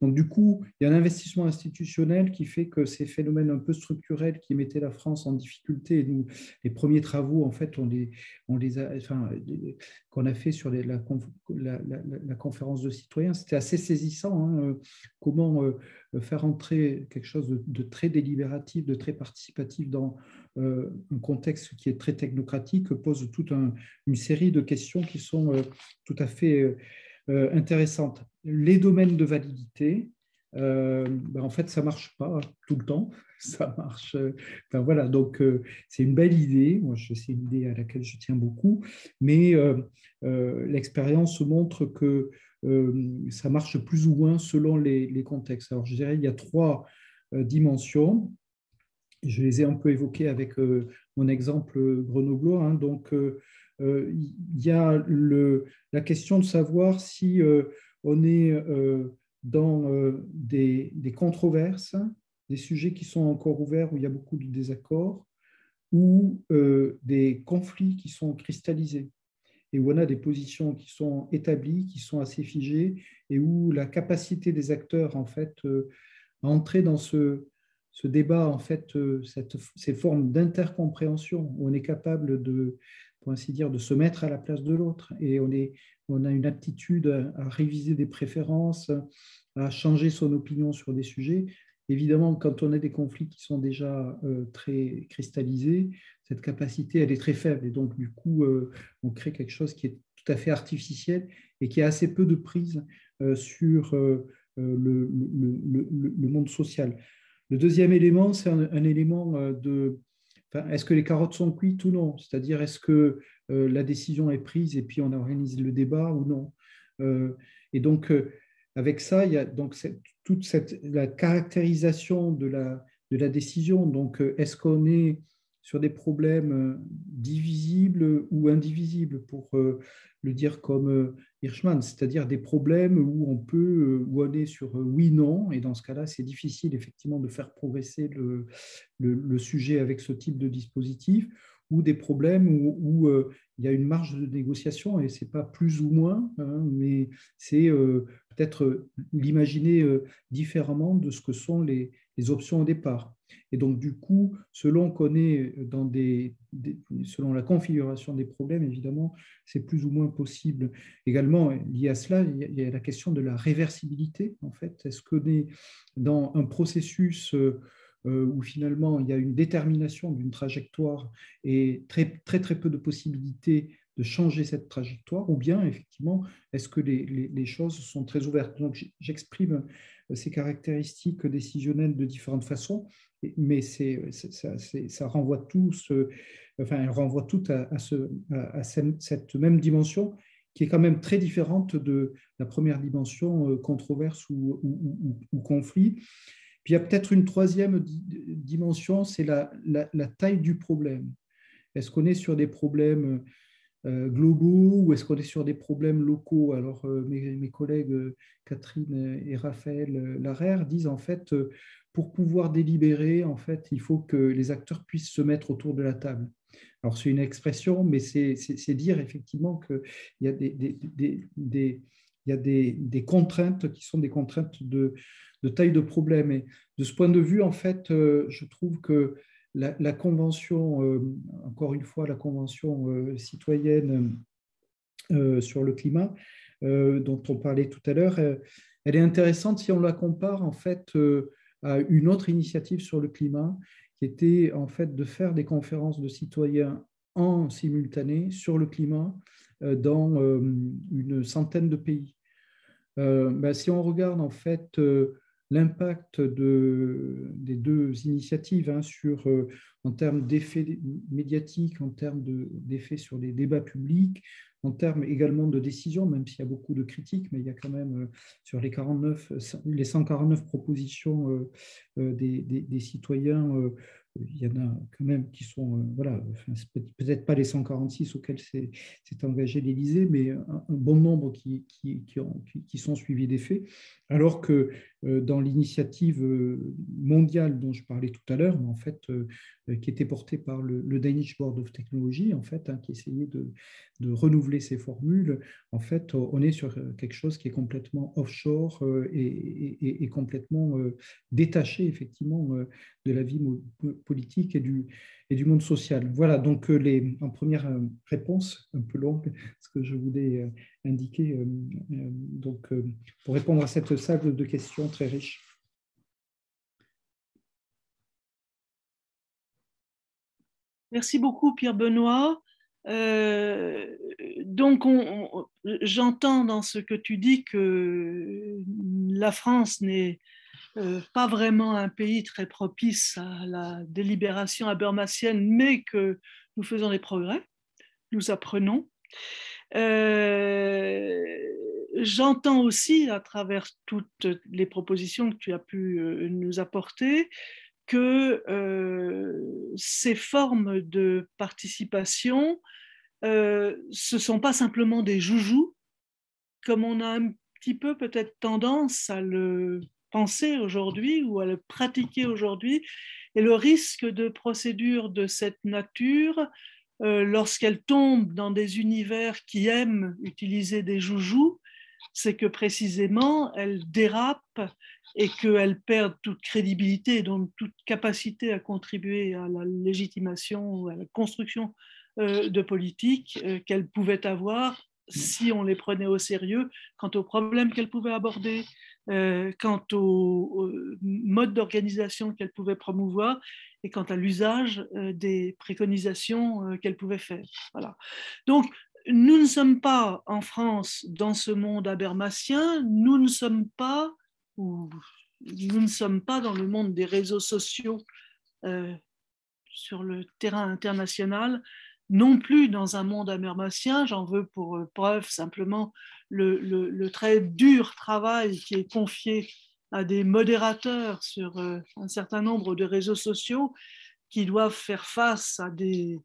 du coup, il y a un investissement institutionnel qui fait que ces phénomènes un peu structurels qui mettaient la France en difficulté, et nous, les premiers travaux, en fait, qu'on a fait sur la conférence de citoyens, c'était assez saisissant. Hein, comment faire entrer quelque chose de très délibératif, de très participatif dans un contexte qui est très technocratique, pose toute une série de questions qui sont tout à fait intéressantes. Les domaines de validité, en fait, ça ne marche pas tout le temps. Ça marche. Enfin, voilà, donc c'est une belle idée. Moi, c'est une idée à laquelle je tiens beaucoup, mais l'expérience montre que ça marche plus ou moins selon les contextes. Alors, je dirais il y a 3 dimensions. Je les ai un peu évoquées avec mon exemple grenoblois. Hein. Donc, il y a la question de savoir si on est dans des controverses, des sujets qui sont encore ouverts, où il y a beaucoup de désaccords, ou des conflits qui sont cristallisés, et où on a des positions qui sont établies, qui sont assez figées, et où la capacité des acteurs, en fait, à entrer dans ce débat, en fait, ces formes d'intercompréhension, où on est capable pour ainsi dire, de se mettre à la place de l'autre, et on a une aptitude à réviser des préférences, à changer son opinion sur des sujets. Évidemment, quand on a des conflits qui sont déjà très cristallisés, cette capacité, elle est très faible. Et donc, du coup, on crée quelque chose qui est tout à fait artificiel et qui a assez peu de prise sur le monde social. Le deuxième élément, c'est un élément est-ce que les carottes sont cuites ou non? C'est-à-dire, est-ce que la décision est prise et puis on organise le débat ou non? Et donc, avec ça, il y a donc la caractérisation de la décision. Donc, est-ce qu'on est sur des problèmes divisibles ou indivisibles, pour le dire comme Hirschman, c'est-à-dire des problèmes où où on est sur oui-non, et dans ce cas-là, c'est difficile effectivement de faire progresser le sujet avec ce type de dispositif, ou des problèmes où il y a une marge de négociation, et ce n'est pas plus ou moins, hein, mais c'est peut-être l'imaginer différemment de ce que sont les options au départ. Et donc, du coup, selon qu'on est selon la configuration des problèmes, évidemment, c'est plus ou moins possible. Également, lié à cela, il y a la question de la réversibilité, en fait. Est-ce qu'on est dans un processus où finalement il y a une détermination d'une trajectoire et très, très, très peu de possibilités de changer cette trajectoire, ou bien effectivement, est-ce que les choses sont très ouvertes? Donc, j'exprime ces caractéristiques décisionnelles de différentes façons, mais ça renvoie elles renvoient toutes à cette même dimension, qui est quand même très différente de la première dimension, controverse ou conflit. Puis il y a peut-être une troisième dimension, c'est la taille du problème. Est-ce qu'on est sur des problèmes globaux, ou est-ce qu'on est sur des problèmes locaux? Alors, mes collègues Catherine et Raphaël Larère disent en fait, pour pouvoir délibérer, en fait, il faut que les acteurs puissent se mettre autour de la table. Alors, c'est une expression, mais c'est dire effectivement qu'il y a des contraintes qui sont des contraintes de taille de problème. Et de ce point de vue, en fait, je trouve que la convention, encore une fois, la convention citoyenne sur le climat, dont on parlait tout à l'heure, elle est intéressante si on la compare en fait à une autre initiative sur le climat, qui était en fait de faire des conférences de citoyens en simultané sur le climat dans une centaine de pays. Si on regarde en fait l'impact des deux initiatives, hein, en termes d'effets médiatiques, en termes d'effets sur les débats publics, en termes également de décisions, même s'il y a beaucoup de critiques, mais il y a quand même sur les 149 propositions des citoyens, il y en a quand même qui sont, voilà, peut-être pas les 146 auxquels s'est engagé l'Élysée, mais un bon nombre qui sont suivis des faits, alors que dans l'initiative mondiale dont je parlais tout à l'heure, en fait, qui était portée par le Danish Board of Technology, en fait, hein, qui essayait de renouveler ces formules, en fait, on est sur quelque chose qui est complètement offshore et complètement détaché, effectivement, de la vie politique et du monde social. Voilà, donc en première réponse, un peu longue, ce que je voulais indiquer, donc, pour répondre à cette salle de questions très riche. Merci beaucoup, Pierre-Benoît. Donc, j'entends dans ce que tu dis que la France n'est pas vraiment un pays très propice à la délibération habermasienne, mais que nous faisons des progrès, nous apprenons. J'entends aussi, à travers toutes les propositions que tu as pu nous apporter, que ces formes de participation, ce ne sont pas simplement des joujoux, comme on a un petit peu peut-être tendance à le penser aujourd'hui ou à le pratiquer aujourd'hui. Et le risque de procédures de cette nature, lorsqu'elles tombent dans des univers qui aiment utiliser des joujoux, c'est que précisément elles dérapent et qu'elles perdent toute crédibilité, donc toute capacité à contribuer à la légitimation ou à la construction de politiques qu'elles pouvaient avoir si on les prenait au sérieux quant aux problèmes qu'elles pouvaient aborder, quant au mode d'organisation qu'elles pouvaient promouvoir et quant à l'usage des préconisations qu'elles pouvaient faire. Voilà. Donc, nous ne sommes pas en France dans ce monde habermasien, nous ne sommes pas dans le monde des réseaux sociaux sur le terrain international, non plus dans un monde habermasien. J'en veux pour preuve simplement le très dur travail qui est confié à des modérateurs sur un certain nombre de réseaux sociaux qui doivent faire face à des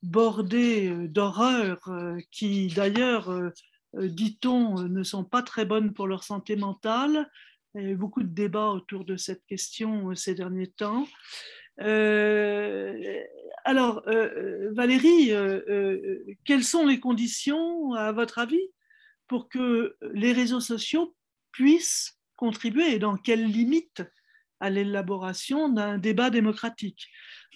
bordées d'horreur qui, d'ailleurs, dit-on, ne sont pas très bonnes pour leur santé mentale. Il y a eu beaucoup de débats autour de cette question ces derniers temps. Alors, Valérie, quelles sont les conditions, à votre avis, pour que les réseaux sociaux puissent contribuer et dans quelles limites à l'élaboration d'un débat démocratique?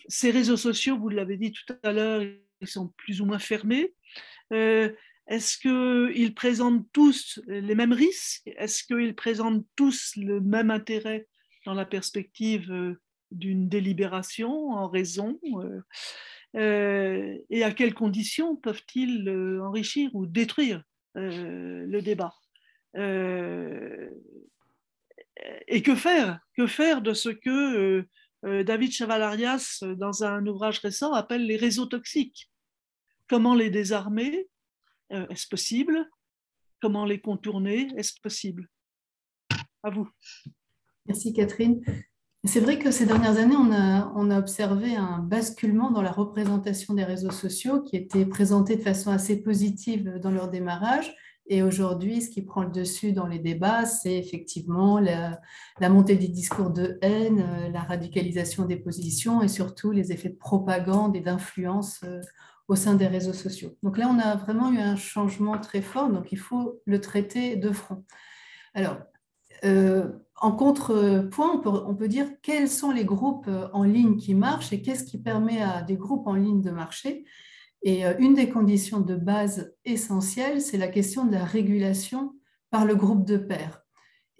Ces réseaux sociaux, vous l'avez dit tout à l'heure, ils sont plus ou moins fermés. Est-ce qu'ils présentent tous les mêmes risques? Est-ce qu'ils présentent tous le même intérêt dans la perspective d'une délibération en raison? Et à quelles conditions peuvent-ils enrichir ou détruire le débat? Et que faire? Que faire de ce que David Chavalarias, dans un ouvrage récent, appelle les réseaux toxiques? Comment les désarmer? Est-ce possible? Comment les contourner? Est-ce possible? À vous. Merci Catherine. C'est vrai que ces dernières années, on a observé un basculement dans la représentation des réseaux sociaux qui était présenté de façon assez positive dans leur démarrage. Et aujourd'hui, ce qui prend le dessus dans les débats, c'est effectivement la montée des discours de haine, la radicalisation des positions et surtout les effets de propagande et d'influence au sein des réseaux sociaux. Donc là, on a vraiment eu un changement très fort, donc il faut le traiter de front. Alors, en contrepoint, on peut dire quels sont les groupes en ligne qui marchent et qu'est-ce qui permet à des groupes en ligne de marcher. Et une des conditions de base essentielles, c'est la question de la régulation par le groupe de pairs.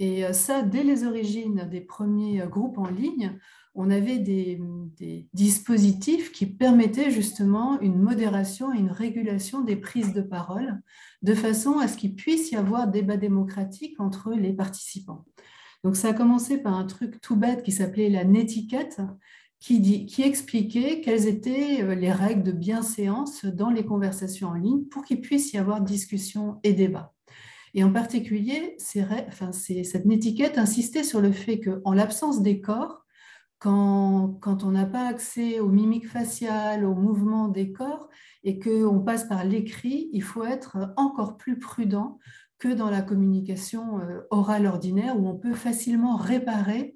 Et ça, dès les origines des premiers groupes en ligne, on avait des dispositifs qui permettaient justement une modération et une régulation des prises de parole, de façon à ce qu'il puisse y avoir débat démocratique entre les participants. Donc ça a commencé par un truc tout bête qui s'appelait la netiquette, qui expliquait quelles étaient les règles de bienséance dans les conversations en ligne pour qu'il puisse y avoir discussion et débat. Et en particulier, cette netiquette insistait sur le fait qu'en l'absence des corps, quand on n'a pas accès aux mimiques faciales, aux mouvements des corps, et qu'on passe par l'écrit, il faut être encore plus prudent que dans la communication orale ordinaire, où on peut facilement réparer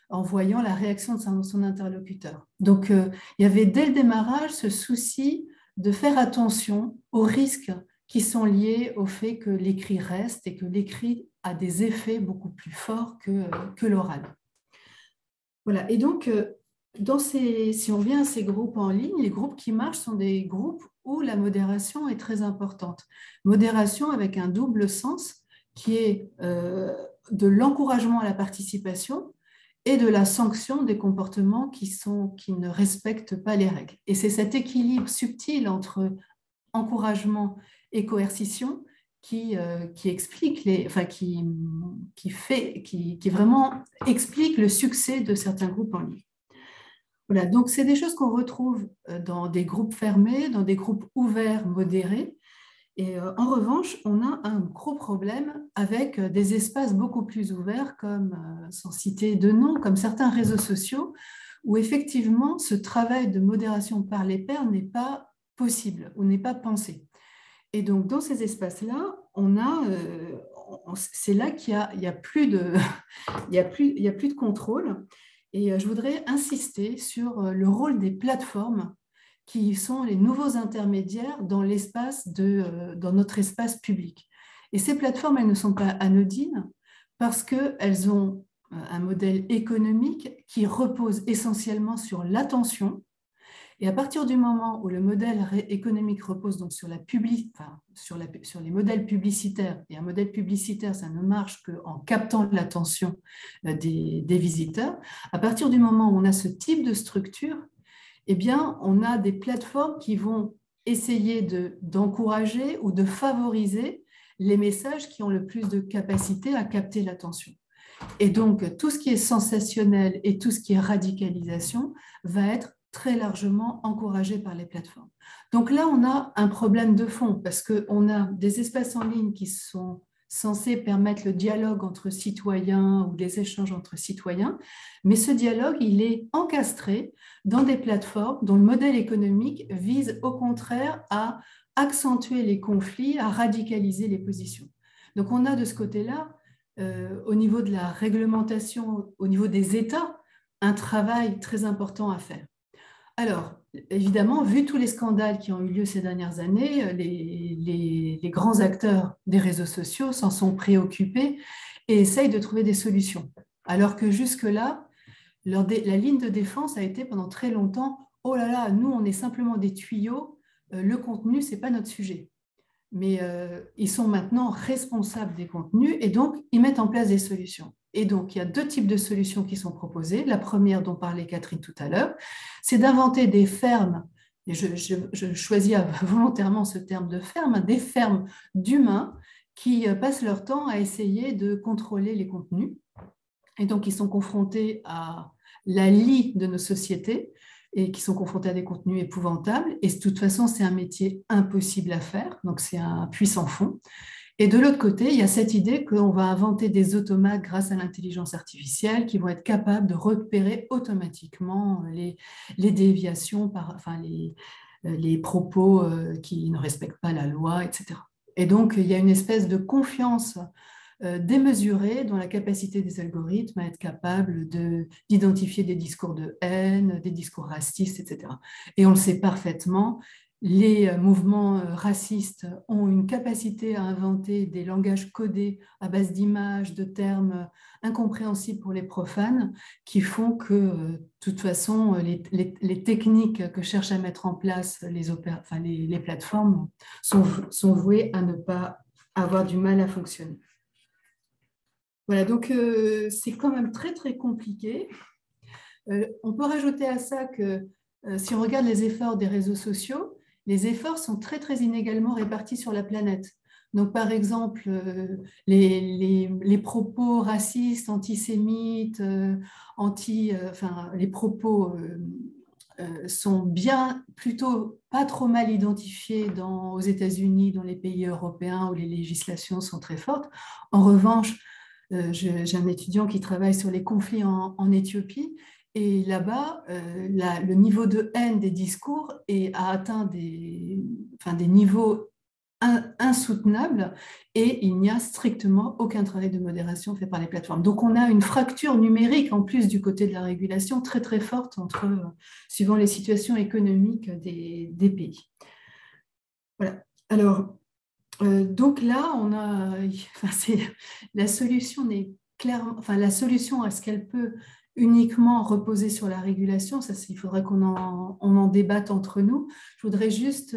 en voyant la réaction de son interlocuteur. Donc, il y avait dès le démarrage ce souci de faire attention aux risques qui sont liés au fait que l'écrit reste et que l'écrit a des effets beaucoup plus forts que l'oral. Voilà, et donc, si on vient à ces groupes en ligne, les groupes qui marchent sont des groupes où la modération est très importante. Modération avec un double sens qui est de l'encouragement à la participation et de la sanction des comportements qui ne respectent pas les règles. Et c'est cet équilibre subtil entre encouragement et coercition qui vraiment explique le succès de certains groupes en ligne. Voilà, donc c'est des choses qu'on retrouve dans des groupes fermés, dans des groupes ouverts, modérés. Et en revanche, on a un gros problème avec des espaces beaucoup plus ouverts, comme, sans citer de nom, comme certains réseaux sociaux, où effectivement ce travail de modération par les pairs n'est pas possible ou n'est pas pensé. Et donc, dans ces espaces-là, c'est là qu'il n'y a plus de contrôle. Et je voudrais insister sur le rôle des plateformes qui sont les nouveaux intermédiaires dans notre espace public. Et ces plateformes, elles ne sont pas anodines parce qu'elles ont un modèle économique qui repose essentiellement sur l'attention. Et à partir du moment où le modèle économique repose donc sur les modèles publicitaires, et un modèle publicitaire, ça ne marche qu'en captant l'attention des visiteurs, à partir du moment où on a ce type de structure, eh bien, on a des plateformes qui vont essayer d'encourager ou de favoriser les messages qui ont le plus de capacité à capter l'attention. Et donc, tout ce qui est sensationnel et tout ce qui est radicalisation va être très largement encouragé par les plateformes. Donc là, on a un problème de fond parce qu'on a des espaces en ligne qui sont censé permettre le dialogue entre citoyens ou les échanges entre citoyens, mais ce dialogue, il est encastré dans des plateformes dont le modèle économique vise au contraire à accentuer les conflits, à radicaliser les positions. Donc on a de ce côté-là, au niveau de la réglementation, au niveau des États, un travail très important à faire. Alors, évidemment, vu tous les scandales qui ont eu lieu ces dernières années, les grands acteurs des réseaux sociaux s'en sont préoccupés et essayent de trouver des solutions. Alors que jusque-là, la ligne de défense a été pendant très longtemps « Oh là là, nous, on est simplement des tuyaux, le contenu, ce n'est pas notre sujet ». Mais ils sont maintenant responsables des contenus et donc ils mettent en place des solutions. Et donc, il y a deux types de solutions qui sont proposées. La première dont parlait Catherine tout à l'heure, c'est d'inventer des fermes, et je choisis volontairement ce terme de ferme, des fermes d'humains qui passent leur temps à essayer de contrôler les contenus. Et donc, ils sont confrontés à la lie de nos sociétés et qui sont confrontés à des contenus épouvantables. Et de toute façon, c'est un métier impossible à faire, donc c'est un puits sans fond. Et de l'autre côté, il y a cette idée qu'on va inventer des automates grâce à l'intelligence artificielle qui vont être capables de repérer automatiquement les déviations, enfin les propos qui ne respectent pas la loi, etc. Et donc, il y a une espèce de confiance démesurée dans la capacité des algorithmes à être capables d'identifier des discours de haine, des discours racistes, etc. Et on le sait parfaitement, les mouvements racistes ont une capacité à inventer des langages codés à base d'images, de termes incompréhensibles pour les profanes, qui font que, de toute façon, les techniques que cherchent à mettre en place les plateformes sont vouées à ne pas avoir du mal à fonctionner. Voilà, donc c'est quand même très, très compliqué. On peut rajouter à ça que si on regarde les efforts des réseaux sociaux, les efforts sont très, très inégalement répartis sur la planète. Donc, par exemple, les propos racistes, antisémites, les propos sont bien plutôt pas trop mal identifiés aux États-Unis, dans les pays européens où les législations sont très fortes. En revanche, j'ai un étudiant qui travaille sur les conflits en Éthiopie. Et là-bas, le niveau de haine des discours a atteint des niveaux insoutenables et il n'y a strictement aucun travail de modération fait par les plateformes. Donc, on a une fracture numérique en plus du côté de la régulation très, très forte suivant les situations économiques des pays. Voilà. Alors, donc là, la solution n'est clairement, la solution, est-ce qu'elle peut uniquement reposer sur la régulation? Ça, il faudrait qu'on en débatte entre nous. Je voudrais juste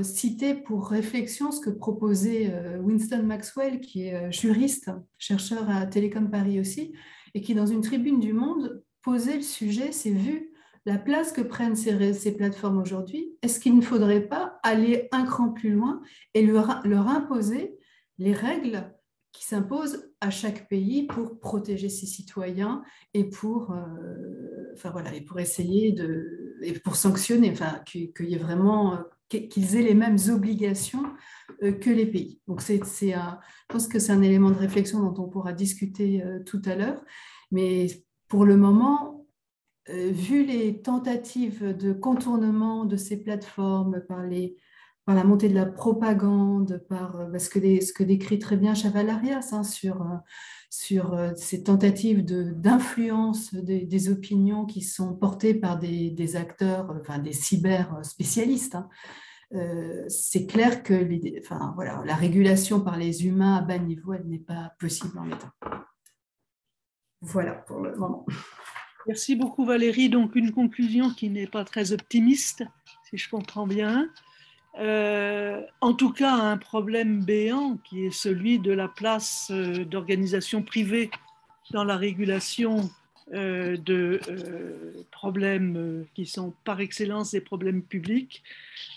citer pour réflexion ce que proposait Winston Maxwell, qui est juriste, chercheur à Télécom Paris aussi, et qui, dans une tribune du Monde, posait le sujet, c'est vu la place que prennent ces plateformes aujourd'hui, est-ce qu'il ne faudrait pas aller un cran plus loin et leur imposer les règles qui s'imposent à chaque pays pour protéger ses citoyens et pour essayer et pour sanctionner, qu'il y ait vraiment qu'ils aient les mêmes obligations que les pays. Donc je pense que c'est un élément de réflexion dont on pourra discuter tout à l'heure, mais pour le moment, vu les tentatives de contournement de ces plateformes par la montée de la propagande, ce que décrit très bien Chaval Arias sur ces tentatives d'influence des opinions qui sont portées par des acteurs, des cyber spécialistes. C'est clair que la régulation par les humains à bas niveau, elle n'est pas possible en l'état. Voilà pour le moment. Merci beaucoup Valérie. Donc une conclusion qui n'est pas très optimiste, si je comprends bien. En tout cas, un problème béant qui est celui de la place d'organisations privées dans la régulation de problèmes qui sont par excellence des problèmes publics.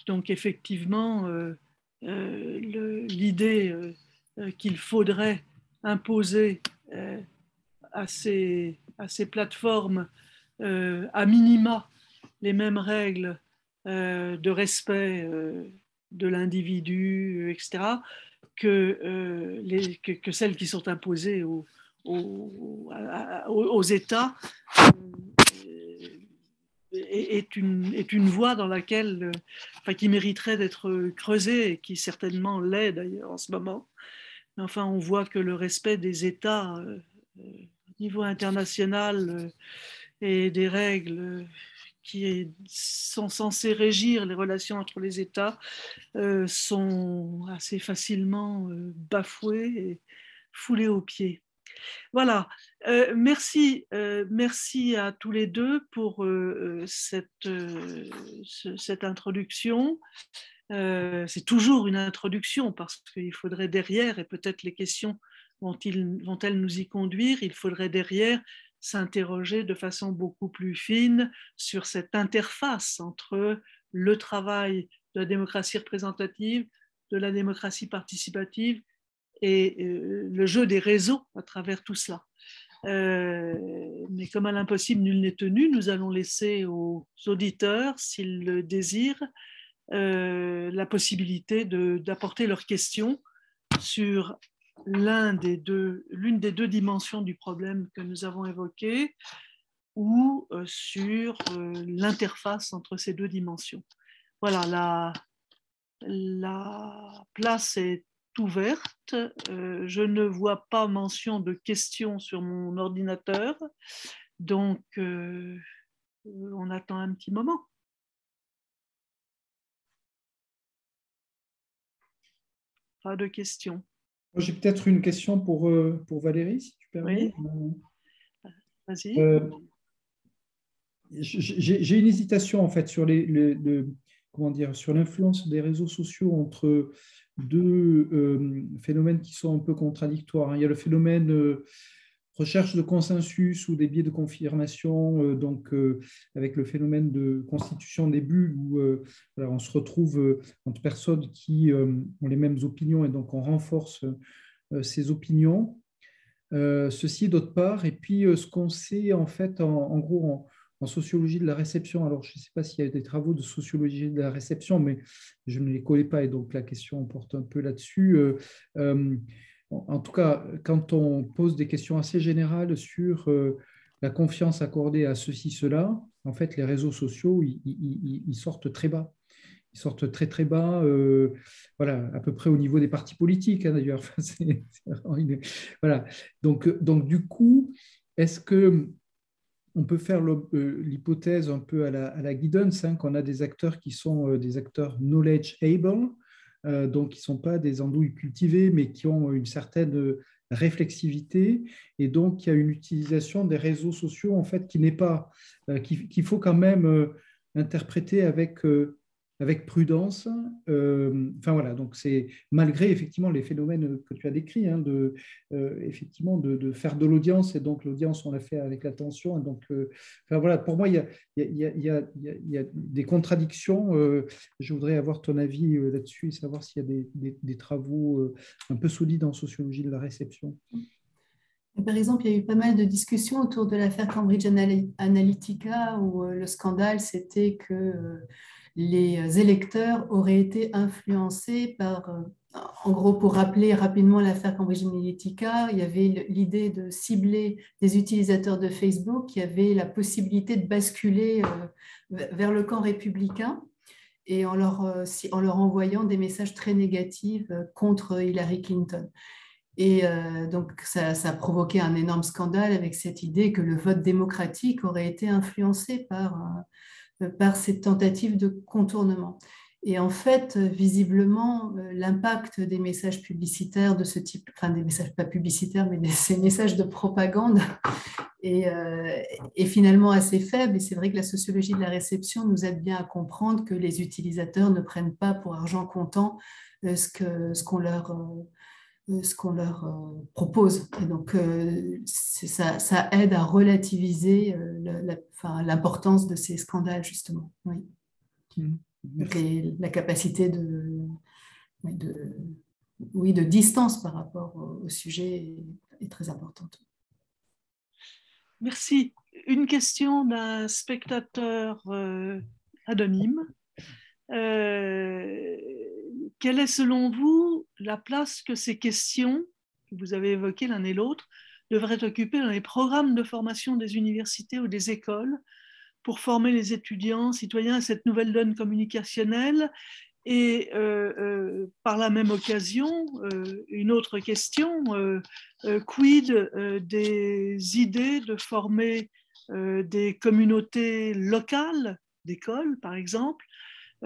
Donc effectivement, l'idée qu'il faudrait imposer à ces plateformes à minima les mêmes règles de respect de l'individu, etc., que celles qui sont imposées aux États est une voie dans laquelle, qui mériterait d'être creusée et qui certainement l'est d'ailleurs en ce moment. Mais enfin, on voit que le respect des États au niveau international et des règles qui sont censées régir les relations entre les États sont assez facilement bafouées et foulées aux pieds. Voilà, merci à tous les deux pour cette introduction. C'est toujours une introduction parce qu'il faudrait derrière, et peut-être les questions vont-elles nous y conduire, il faudrait derrière s'interroger de façon beaucoup plus fine sur cette interface entre le travail de la démocratie représentative, de la démocratie participative et le jeu des réseaux à travers tout cela. Mais comme à l'impossible, nul n'est tenu, nous allons laisser aux auditeurs, s'ils le désirent, la possibilité d'apporter leurs questions sur l'une des deux dimensions du problème que nous avons évoqué ou sur l'interface entre ces deux dimensions. Voilà, la place est ouverte. Je ne vois pas mention de questions sur mon ordinateur, donc on attend un petit moment. Pas de questions. J'ai peut-être une question pour Valérie, si tu permets. Oui. Vas-y. J'ai une hésitation en fait sur sur l'influence des réseaux sociaux entre deux phénomènes qui sont un peu contradictoires. Il y a le phénomène recherche de consensus ou des biais de confirmation, avec le phénomène de constitution des bulles où on se retrouve entre personnes qui ont les mêmes opinions et donc on renforce ces opinions. Ceci d'autre part, et puis ce qu'on sait en fait en gros en sociologie de la réception. Alors, je ne sais pas s'il y a des travaux de sociologie de la réception, mais je ne les connais pas et donc la question porte un peu là-dessus. En tout cas, quand on pose des questions assez générales sur la confiance accordée à ceci, cela, en fait, les réseaux sociaux, ils sortent très bas. Ils sortent très, très bas, voilà, à peu près au niveau des partis politiques, hein, d'ailleurs. Voilà. Donc, du coup, est-ce que on peut faire l'hypothèse un peu à la Giddens, hein, qu'on a des acteurs qui sont des acteurs knowledge-able, donc qui ne sont pas des andouilles cultivées, mais qui ont une certaine réflexivité, et donc il y a une utilisation des réseaux sociaux en fait qui n'est pas, qu'il faut quand même interpréter avec prudence. Enfin voilà, donc c'est malgré effectivement les phénomènes que tu as décrits, hein, effectivement de faire de l'audience, et donc l'audience on l'a fait avec l'attention. Donc enfin voilà, pour moi il y a des contradictions. Je voudrais avoir ton avis là-dessus et savoir s'il y a des travaux un peu solides en sociologie de la réception. Par exemple, il y a eu pas mal de discussions autour de l'affaire Cambridge Analytica où le scandale c'était que les électeurs auraient été influencés par, en gros, pour rappeler rapidement l'affaire Cambridge Analytica, il y avait l'idée de cibler des utilisateurs de Facebook qui avaient la possibilité de basculer vers le camp républicain et en leur envoyant des messages très négatifs contre Hillary Clinton. Et donc, ça a provoqué un énorme scandale avec cette idée que le vote démocratique aurait été influencé par cette tentative de contournement. Et en fait, visiblement, l'impact des messages publicitaires de ce type, enfin des messages pas publicitaires, mais ces messages de propagande est finalement assez faible. Et c'est vrai que la sociologie de la réception nous aide bien à comprendre que les utilisateurs ne prennent pas pour argent comptant ce qu'on leur propose. Et donc, ça aide à relativiser l'importance de ces scandales, justement. Oui. La capacité de distance par rapport au sujet est très importante. Merci. Une question d'un spectateur anonyme. Quelle est selon vous la place que ces questions, que vous avez évoquées l'un et l'autre, devraient occuper dans les programmes de formation des universités ou des écoles pour former les étudiants, citoyens à cette nouvelle donne communicationnelle. Et par la même occasion, une autre question, quid des idées de former des communautés locales d'écoles, par exemple,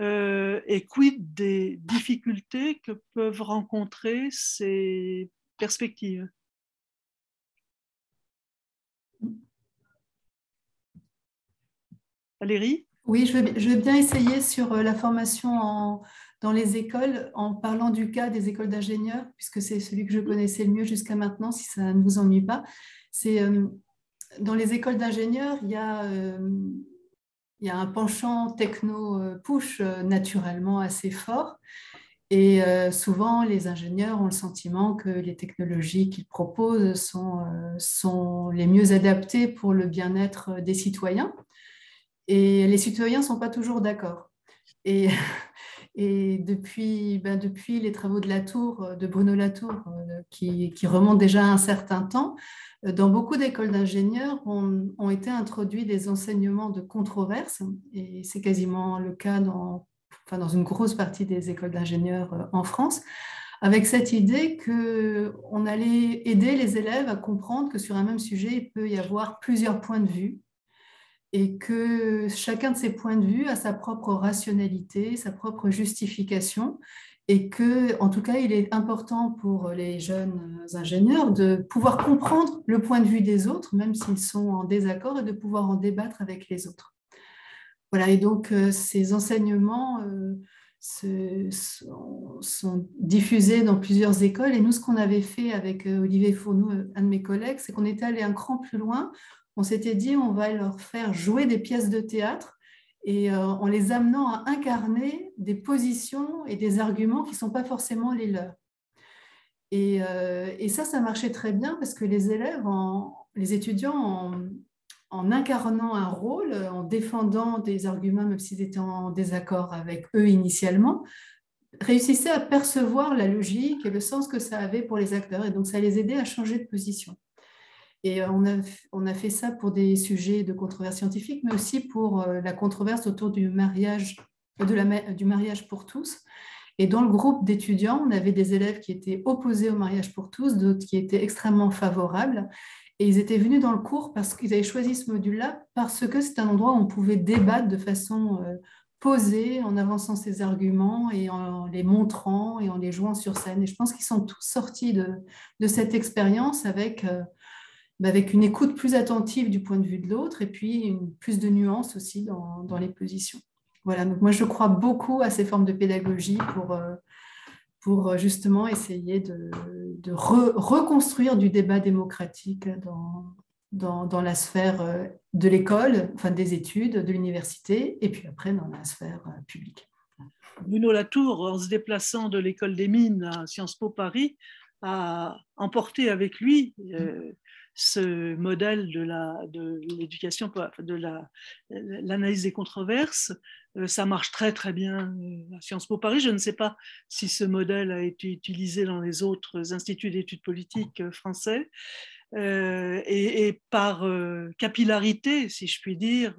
et quid des difficultés que peuvent rencontrer ces perspectives? Valérie? Oui, je vais bien essayer sur la formation dans les écoles en parlant du cas des écoles d'ingénieurs, puisque c'est celui que je connaissais le mieux jusqu'à maintenant, si ça ne vous ennuie pas. C'est dans les écoles d'ingénieurs, il y a un penchant techno-push naturellement assez fort. Et souvent, les ingénieurs ont le sentiment que les technologies qu'ils proposent sont les mieux adaptées pour le bien-être des citoyens. Et les citoyens ne sont pas toujours d'accord. Et, et depuis les travaux de Latour, de Bruno Latour, qui remontent déjà à un certain temps, dans beaucoup d'écoles d'ingénieurs ont été introduits des enseignements de controverse, et c'est quasiment le cas dans une grosse partie des écoles d'ingénieurs en France, avec cette idée qu'on allait aider les élèves à comprendre que sur un même sujet, il peut y avoir plusieurs points de vue, et que chacun de ces points de vue a sa propre rationalité, sa propre justification, et que, en tout cas, il est important pour les jeunes ingénieurs de pouvoir comprendre le point de vue des autres, même s'ils sont en désaccord, et de pouvoir en débattre avec les autres. Voilà, et donc ces enseignements sont diffusés dans plusieurs écoles, et nous, ce qu'on avait fait avec Olivier Fournoux, un de mes collègues, c'est qu'on était allé un cran plus loin. On s'était dit, on va leur faire jouer des pièces de théâtre et en les amenant à incarner des positions et des arguments qui ne sont pas forcément les leurs. Et ça marchait très bien parce que les élèves, les étudiants, en incarnant un rôle, en défendant des arguments, même s'ils étaient en désaccord avec eux initialement, réussissaient à percevoir la logique et le sens que ça avait pour les acteurs. Et donc, ça les aidait à changer de position. Et on a fait ça pour des sujets de controverse scientifique, mais aussi pour la controverse autour du mariage, du mariage pour tous. Et dans le groupe d'étudiants, on avait des élèves qui étaient opposés au mariage pour tous, d'autres qui étaient extrêmement favorables. Et ils étaient venus dans le cours parce qu'ils avaient choisi ce module-là, parce que c'est un endroit où on pouvait débattre de façon posée, en avançant ses arguments et en les montrant et en les jouant sur scène. Et je pense qu'ils sont tous sortis de cette expérience avec une écoute plus attentive du point de vue de l'autre et puis plus de nuances aussi dans les positions. Voilà, donc moi je crois beaucoup à ces formes de pédagogie pour justement essayer de reconstruire du débat démocratique dans la sphère de l'école, enfin des études, de l'université, et puis après dans la sphère publique. Bruno Latour, en se déplaçant de l'école des mines à Sciences Po Paris, a emporté avec lui ce modèle de l'éducation, de l'analyse des controverses. Ça marche très très bien à Sciences Po Paris. Je ne sais pas si ce modèle a été utilisé dans les autres instituts d'études politiques français. Et par capillarité, si je puis dire,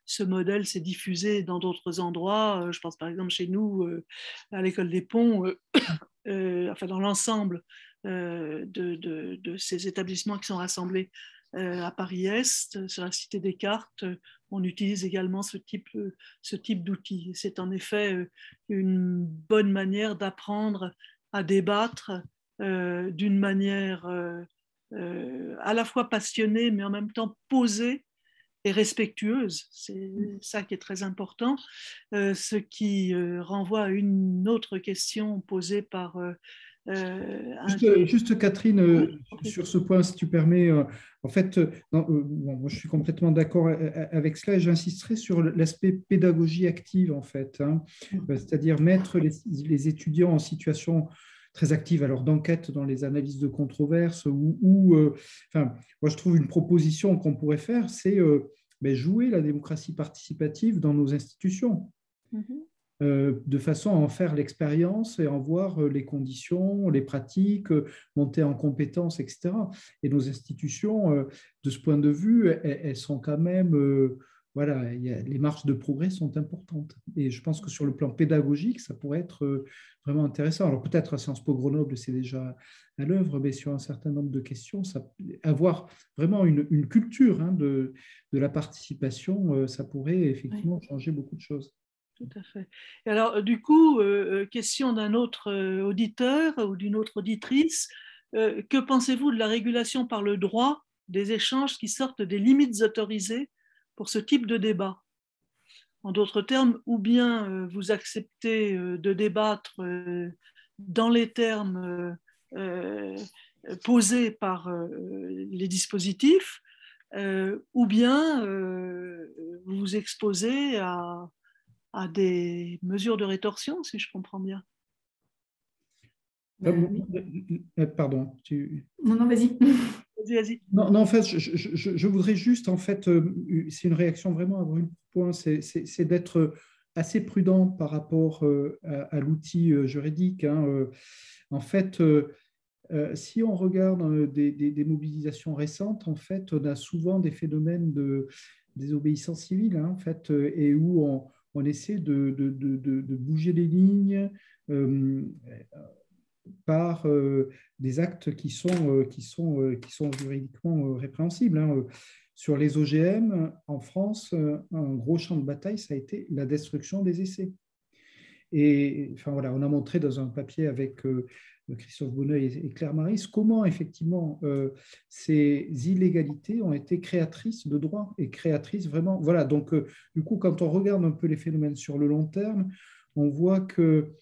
ce modèle s'est diffusé dans d'autres endroits. Je pense par exemple chez nous, à l'école des Ponts, enfin dans l'ensemble de ces établissements qui sont rassemblés à Paris-Est, sur la cité Descartes, on utilise également ce type d'outils. C'est en effet une bonne manière d'apprendre à débattre d'une manière à la fois passionnée, mais en même temps posée et respectueuse. C'est ça qui est très important. Ce qui renvoie à une autre question posée par... Juste Catherine, sur ce point, si tu permets, en fait, moi, je suis complètement d'accord avec cela et j'insisterai sur l'aspect pédagogie active, en fait, hein, c'est-à-dire mettre les étudiants en situation très active, alors d'enquête dans les analyses de controverses, enfin, moi je trouve une proposition qu'on pourrait faire, c'est jouer la démocratie participative dans nos institutions. de façon à en faire l'expérience et en voir les conditions, les pratiques, monter en compétences, etc. Et nos institutions, de ce point de vue, elles sont quand même, voilà, les marges de progrès sont importantes. Et je pense que sur le plan pédagogique, ça pourrait être vraiment intéressant. Alors peut-être à Sciences Po Grenoble, c'est déjà à l'œuvre, mais sur un certain nombre de questions, avoir vraiment une culture de la participation, ça pourrait effectivement changer beaucoup de choses. Tout à fait. Et alors, du coup, question d'un autre auditeur ou d'une autre auditrice, que pensez-vous de la régulation par le droit des échanges qui sortent des limites autorisées pour ce type de débat? En d'autres termes, ou bien vous acceptez de débattre dans les termes posés par les dispositifs, ou bien vous vous exposez à des mesures de rétorsion, si je comprends bien. Oui. Pardon. Non, vas-y. Vas-y. Non, en fait, je voudrais juste, en fait, c'est une réaction vraiment à brûle pour point, c'est d'être assez prudent par rapport à l'outil juridique. En fait, si on regarde des mobilisations récentes, en fait, on a souvent des phénomènes de désobéissance civile, en fait, et où on essaie de bouger les lignes par des actes qui sont juridiquement répréhensibles. Sur les OGM, en France, un gros champ de bataille, ça a été la destruction des essais. Et enfin, voilà, on a montré dans un papier avec Christophe Bonneuil et Claire Maris comment effectivement ces illégalités ont été créatrices de droits et créatrices vraiment. Voilà, donc du coup, quand on regarde un peu les phénomènes sur le long terme, on voit que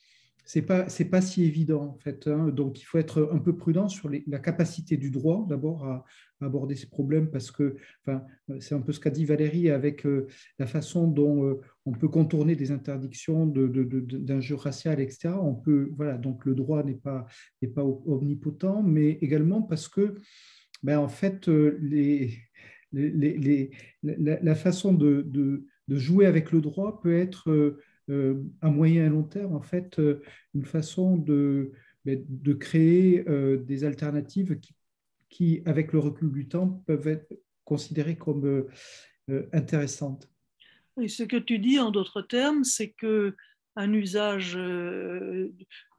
c'est pas si évident en fait. Donc il faut être un peu prudent sur la capacité du droit d'abord à aborder ces problèmes parce que enfin, c'est un peu ce qu'a dit Valérie avec la façon dont on peut contourner des interdictions d'injures raciales, etc. On peut, voilà, donc le droit n'est pas omnipotent, mais également parce que en fait la façon de jouer avec le droit peut être à moyen et long terme, en fait, une façon de créer des alternatives qui, avec le recul du temps, peuvent être considérées comme intéressantes. Et ce que tu dis, en d'autres termes, c'est qu'un usage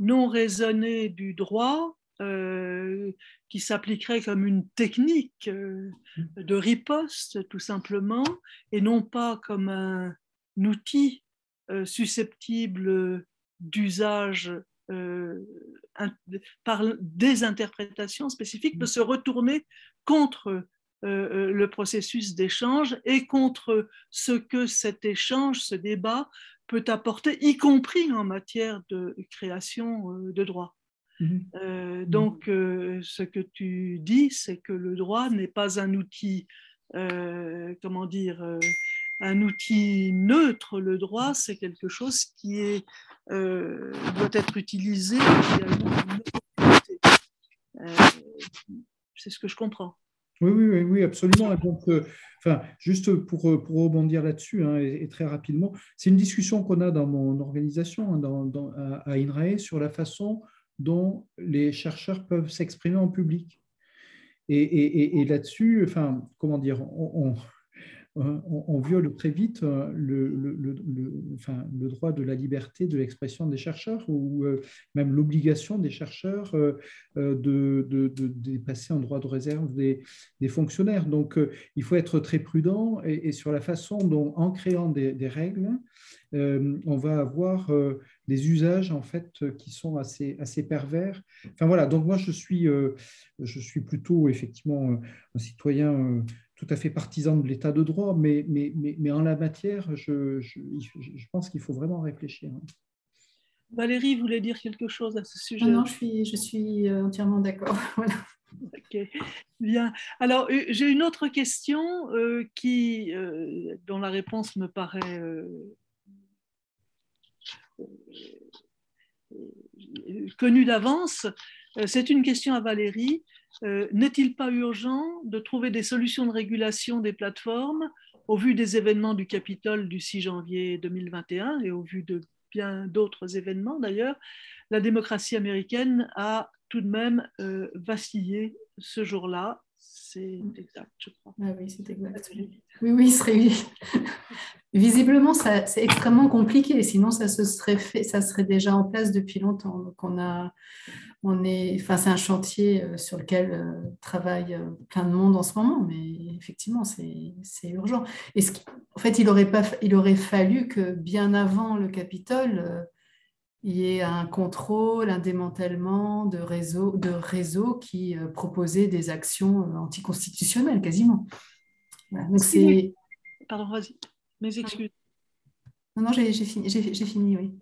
non raisonné du droit, qui s'appliquerait comme une technique de riposte, tout simplement, et non pas comme un outil susceptible d'usage par des interprétations spécifiques, peut se retourner contre le processus d'échange et contre ce que cet échange, ce débat peut apporter, y compris en matière de création de droit. Donc, ce que tu dis, c'est que le droit n'est pas un outil, comment dire, un outil neutre. Le droit, c'est quelque chose qui doit être utilisé également en neutralité. C'est ce que je comprends. Oui, absolument. Donc, enfin, juste pour rebondir là-dessus et très rapidement, c'est une discussion qu'on a dans mon organisation, à INRAE, sur la façon dont les chercheurs peuvent s'exprimer en public. Et là-dessus, enfin, comment dire, on viole très vite le droit de la liberté de l'expression des chercheurs ou même l'obligation des chercheurs de passer en droit de réserve des fonctionnaires. Donc, il faut être très prudent et sur la façon dont, en créant des règles, on va avoir des usages en fait qui sont assez pervers. Enfin voilà, donc moi je suis plutôt effectivement un citoyen tout à fait partisan de l'état de droit, mais en la matière, je pense qu'il faut vraiment réfléchir. Valérie voulait dire quelque chose à ce sujet. Non, je suis entièrement d'accord. Voilà. Ok, bien. Alors, j'ai une autre question dont la réponse me paraît connue d'avance. C'est une question à Valérie. N'est-il pas urgent de trouver des solutions de régulation des plateformes au vu des événements du Capitole du 6 janvier 2021 et au vu de bien d'autres événements d'ailleurs, la démocratie américaine a tout de même vacillé ce jour-là. C'est exact, je crois. Ah oui, c'est exact. Oui, oui, visiblement, c'est extrêmement compliqué. Sinon, ça serait déjà en place depuis longtemps. Donc, c'est un chantier sur lequel travaille plein de monde en ce moment, mais effectivement, c'est urgent. En fait, il aurait fallu que bien avant le Capitole, il y ait un contrôle, un démantèlement de réseaux qui proposaient des actions anticonstitutionnelles, quasiment. Voilà. Donc Pardon, vas-y, mes excuses. Non, j'ai fini, oui.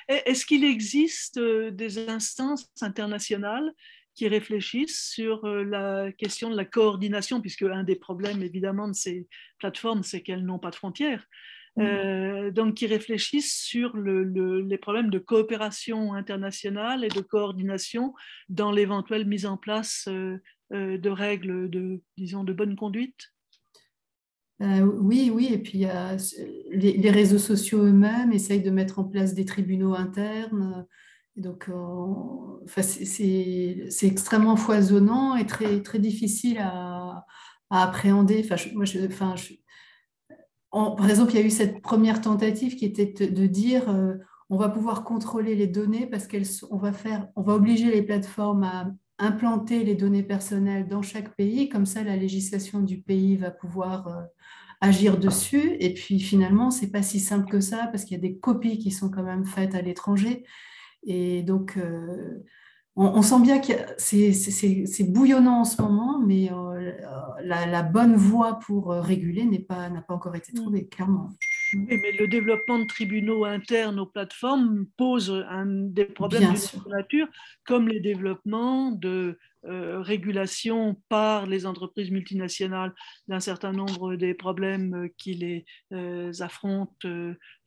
Est-ce qu'il existe des instances internationales qui réfléchissent sur la question de la coordination, puisque un des problèmes, évidemment, de ces plateformes, c'est qu'elles n'ont pas de frontières. Donc, qui réfléchissent sur les problèmes de coopération internationale et de coordination dans l'éventuelle mise en place de règles disons, de bonne conduite? Oui, et puis les réseaux sociaux eux-mêmes essayent de mettre en place des tribunaux internes. Donc, c'est extrêmement foisonnant et très, très difficile à appréhender. Par exemple, il y a eu cette première tentative qui était de dire on va pouvoir contrôler les données parce on va obliger les plateformes à implanter les données personnelles dans chaque pays. Comme ça, la législation du pays va pouvoir agir dessus. Et puis finalement, c'est pas si simple que ça parce qu'il y a des copies qui sont quand même faites à l'étranger. Et donc, on sent bien que c'est bouillonnant en ce moment, mais la bonne voie pour réguler n'a pas encore été trouvée, clairement. Oui, mais le développement de tribunaux internes aux plateformes pose des problèmes d'une nature, comme les développements de régulation par les entreprises multinationales d'un certain nombre des problèmes qui les affrontent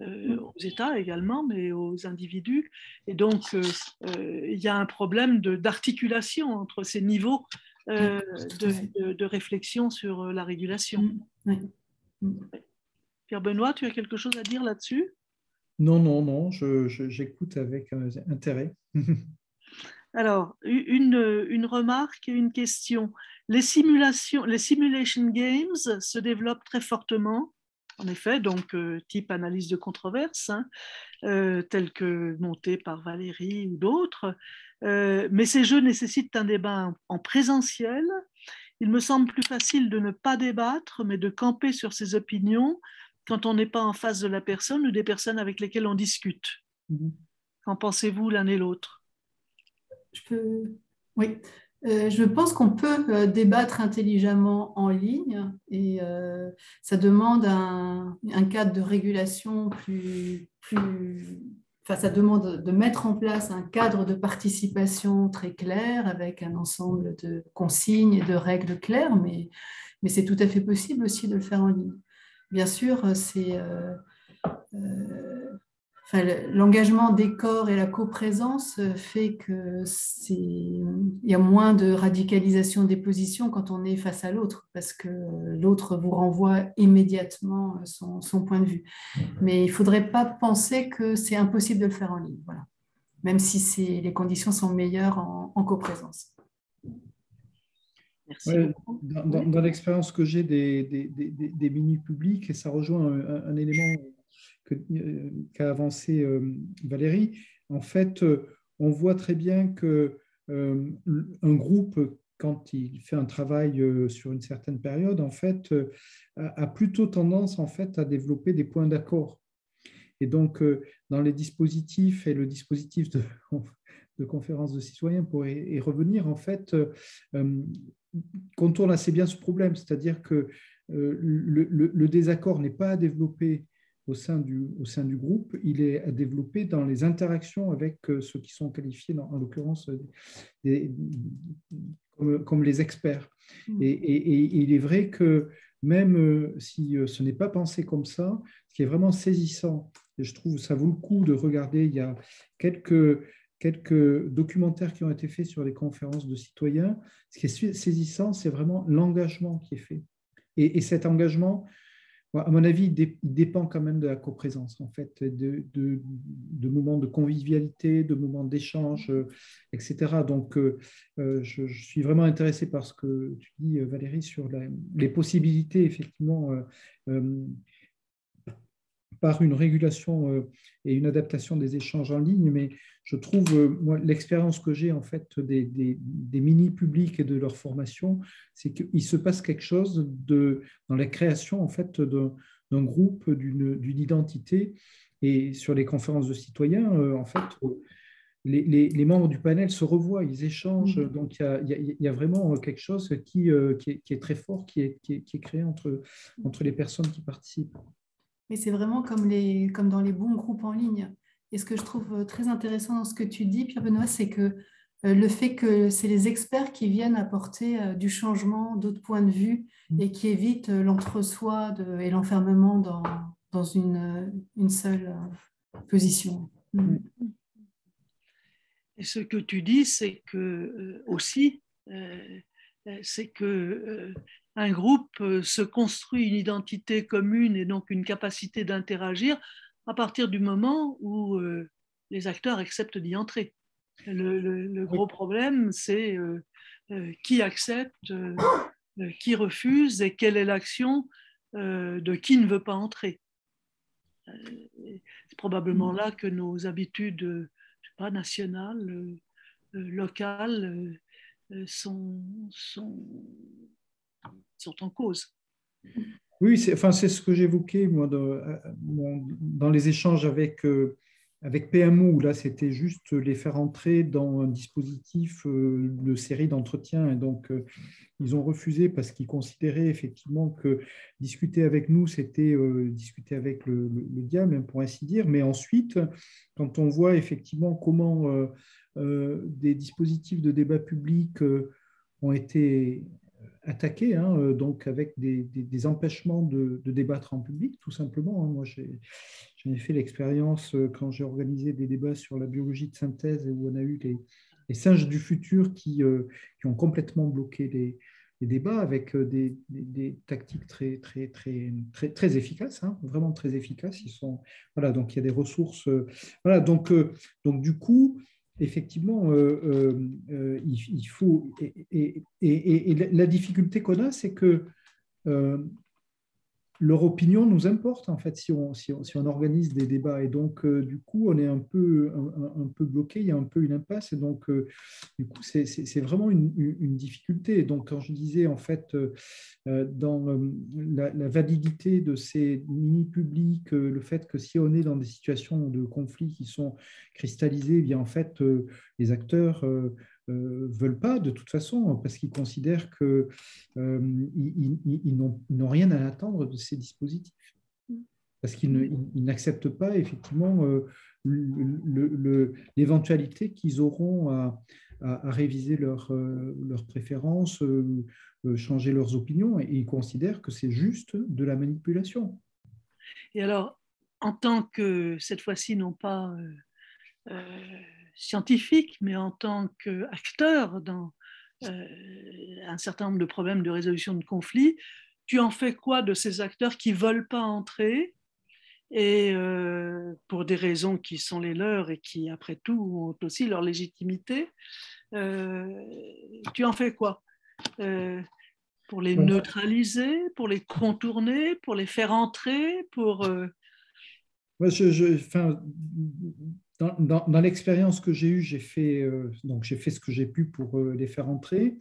aux États également, mais aux individus. Et donc, il y a un problème d'articulation entre ces niveaux de réflexion sur la régulation. Oui. Pierre-Benoît, tu as quelque chose à dire là-dessus? Non, j'écoute avec intérêt. Alors, une remarque et une question. Les simulation games se développent très fortement, en effet, donc type analyse de controverse, tel que monté par Valérie ou d'autres. Mais ces jeux nécessitent un débat en présentiel. Il me semble plus facile de ne pas débattre, mais de camper sur ses opinions quand on n'est pas en face de la personne ou des personnes avec lesquelles on discute. Qu'en pensez-vous l'un et l'autre? Oui, je pense qu'on peut débattre intelligemment en ligne et ça demande un cadre de régulation ça demande de mettre en place un cadre de participation très clair avec un ensemble de consignes et de règles claires, mais c'est tout à fait possible aussi de le faire en ligne. Bien sûr, l'engagement des corps et la coprésence fait qu'il y a moins de radicalisation des positions quand on est face à l'autre, parce que l'autre vous renvoie immédiatement son point de vue. Mais il ne faudrait pas penser que c'est impossible de le faire en ligne, voilà. Même si les conditions sont meilleures en coprésence. Merci. Dans l'expérience que j'ai des mini-publics, et ça rejoint un élément qu'a avancé Valérie, en fait, on voit très bien qu'un groupe, quand il fait un travail sur une certaine période, en fait, a plutôt tendance en fait, à développer des points d'accord. Et donc, dans les dispositifs et le dispositif de conférence de citoyens, pour y revenir, en fait, contourne assez bien ce problème, c'est-à-dire que le désaccord n'est pas à développer au sein du groupe, il est à développer dans les interactions avec ceux qui sont qualifiés, en l'occurrence, comme les experts. Et il est vrai que même si ce n'est pas pensé comme ça, ce qui est vraiment saisissant, et je trouve que ça vaut le coup de regarder, il y a quelques documentaires qui ont été faits sur les conférences de citoyens. Ce qui est saisissant, c'est vraiment l'engagement qui est fait. Et cet engagement, à mon avis, il dépend quand même de la coprésence, en fait, de moments de convivialité, de moments d'échange, etc. Donc, je suis vraiment intéressé par ce que tu dis, Valérie, sur les possibilités, effectivement, par une régulation et une adaptation des échanges en ligne, mais je trouve, moi, l'expérience que j'ai en fait des mini-publics et de leur formation, c'est qu'il se passe quelque chose dans la création en fait d'un groupe, d'une identité. Et sur les conférences de citoyens, en fait, les membres du panel se revoient, ils échangent. Donc, il y a vraiment quelque chose qui est très fort, qui est créé entre les personnes qui participent. Mais c'est vraiment comme dans les bons groupes en ligne. Et ce que je trouve très intéressant dans ce que tu dis, Pierre-Benoît, c'est que le fait que c'est les experts qui viennent apporter du changement, d'autres points de vue, et qui évitent l'entre-soi et l'enfermement dans une seule position. Et ce que tu dis, c'est que aussi, c'est que un groupe se construit une identité commune et donc une capacité d'interagir à partir du moment où les acteurs acceptent d'y entrer. Le gros problème, c'est qui accepte, qui refuse et quelle est l'action de qui ne veut pas entrer. C'est probablement là que nos habitudes, je sais pas, nationales, locales, sont en cause. Oui, c'est ce que j'évoquais moi dans les échanges avec PMO, où là c'était juste les faire entrer dans un dispositif de série d'entretiens. Et donc ils ont refusé parce qu'ils considéraient effectivement que discuter avec nous, c'était discuter avec le diable, même pour ainsi dire. Mais ensuite, quand on voit effectivement comment des dispositifs de débat public ont été attaqués, hein, donc avec des empêchements de débattre en public, tout simplement. Hein. Moi, j'en ai fait l'expérience quand j'ai organisé des débats sur la biologie de synthèse, où on a eu les singes du futur qui ont complètement bloqué les débats avec des tactiques très efficaces, hein, vraiment très efficaces. Voilà, donc il y a des ressources. Voilà, donc du coup, effectivement, il faut. Et la difficulté qu'on a, c'est que leur opinion nous importe, en fait, si on organise des débats. Et donc, du coup, on est un peu bloqué, il y a un peu une impasse. Et donc, du coup, c'est vraiment une difficulté. Et donc, quand je disais, en fait, dans la validité de ces mini-publics, le fait que si on est dans des situations de conflit qui sont cristallisées, eh bien, en fait, les acteurs veulent pas de toute façon parce qu'ils considèrent que ils n'ont rien à attendre de ces dispositifs parce qu'ils n'acceptent pas effectivement l'éventualité qu'ils auront à réviser leurs préférences, changer leurs opinions, et ils considèrent que c'est juste de la manipulation. Et alors, en tant que, cette fois-ci, non pas scientifique, mais en tant qu'acteur dans un certain nombre de problèmes de résolution de conflits, tu en fais quoi de ces acteurs qui ne veulent pas entrer et pour des raisons qui sont les leurs et qui, après tout, ont aussi leur légitimité, tu en fais quoi pour les neutraliser, pour les contourner, pour les faire entrer, pour... Moi, dans l'expérience que j'ai eue, j'ai fait ce que j'ai pu pour les faire entrer.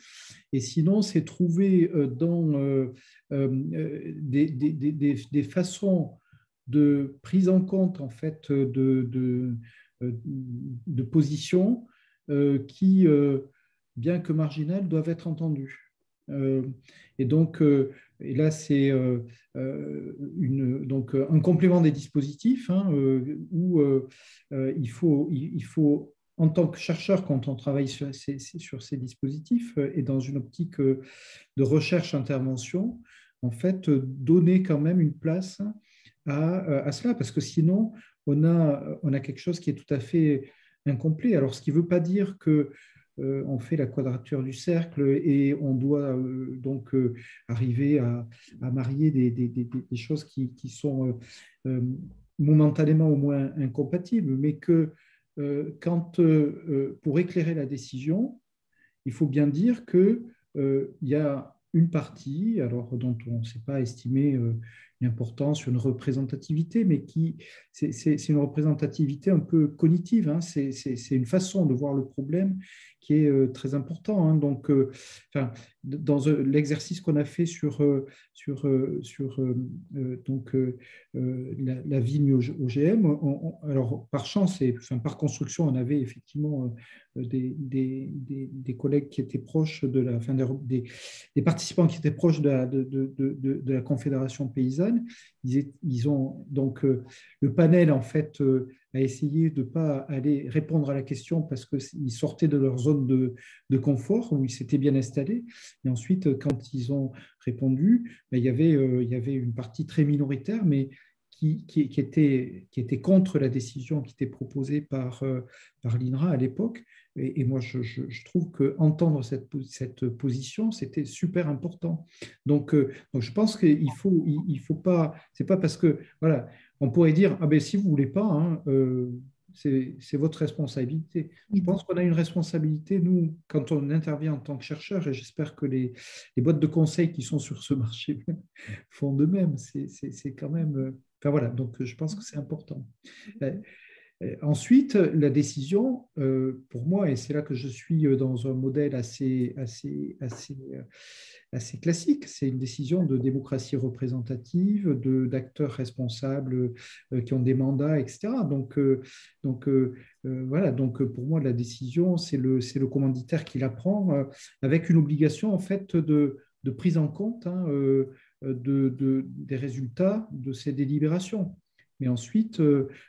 Et sinon, c'est trouver dans des façons de prise en compte en fait de positions qui, bien que marginales, doivent être entendues. Et donc, et là, c'est donc un complément des dispositifs, hein, où il faut, en tant que chercheur, quand on travaille sur ces dispositifs et dans une optique de recherche-intervention, en fait, donner quand même une place à cela, parce que sinon, on a quelque chose qui est tout à fait incomplet. Alors, ce qui ne veut pas dire que on fait la quadrature du cercle et on doit donc arriver à marier des choses qui sont momentanément au moins incompatibles, mais que pour éclairer la décision, il faut bien dire qu'il y a une partie, alors dont on ne sait pas estimer une importance, une représentativité, mais c'est une représentativité un peu cognitive, hein. C'est une façon de voir le problème qui est très important, hein. Donc, enfin, dans l'exercice qu'on a fait sur la vigne OGM, alors par chance et enfin, par construction, on avait effectivement des collègues qui étaient proches de la, enfin, des participants qui étaient proches de la Confédération paysanne. Ils ont donc le panel en fait a essayé de ne pas aller répondre à la question parce qu'ils sortaient de leur zone de confort où ils s'étaient bien installés. Et ensuite, quand ils ont répondu, ben, il y avait une partie très minoritaire, mais qui était contre la décision qui était proposée par l'INRA à l'époque. Et moi, je trouve qu'entendre cette position, c'était super important. Donc je pense qu'il faut pas, c'est pas parce que, voilà, on pourrait dire, ah ben si vous ne voulez pas, hein, c'est votre responsabilité. Je pense qu'on a une responsabilité, nous, quand on intervient en tant que chercheur, et j'espère que les boîtes de conseil qui sont sur ce marché font de même. C'est quand même... Enfin voilà, donc je pense que c'est important. Ensuite, la décision, pour moi, et c'est là que je suis dans un modèle assez classique, c'est une décision de démocratie représentative, d'acteurs responsables qui ont des mandats, etc. Voilà, donc pour moi, la décision, c'est le commanditaire qui la prend avec une obligation en fait de prise en compte, hein, des résultats de ces délibérations. Mais ensuite,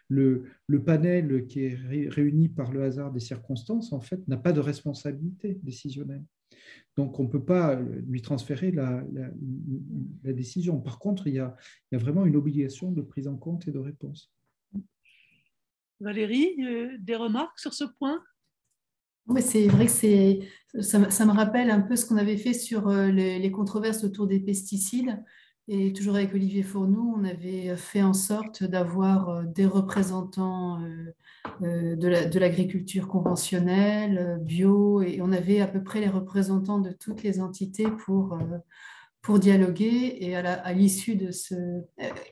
le panel qui est réuni par le hasard des circonstances, en fait, n'a pas de responsabilité décisionnelle. Donc, on ne peut pas lui transférer la décision. Par contre, il y a vraiment une obligation de prise en compte et de réponse. Valérie, des remarques sur ce point? Oui, c'est vrai que ça me rappelle un peu ce qu'on avait fait sur les controverses autour des pesticides. Et toujours avec Olivier Fournoux, on avait fait en sorte d'avoir des représentants de l'agriculture conventionnelle, bio, et on avait à peu près les représentants de toutes les entités pour dialoguer. Et à l'issue de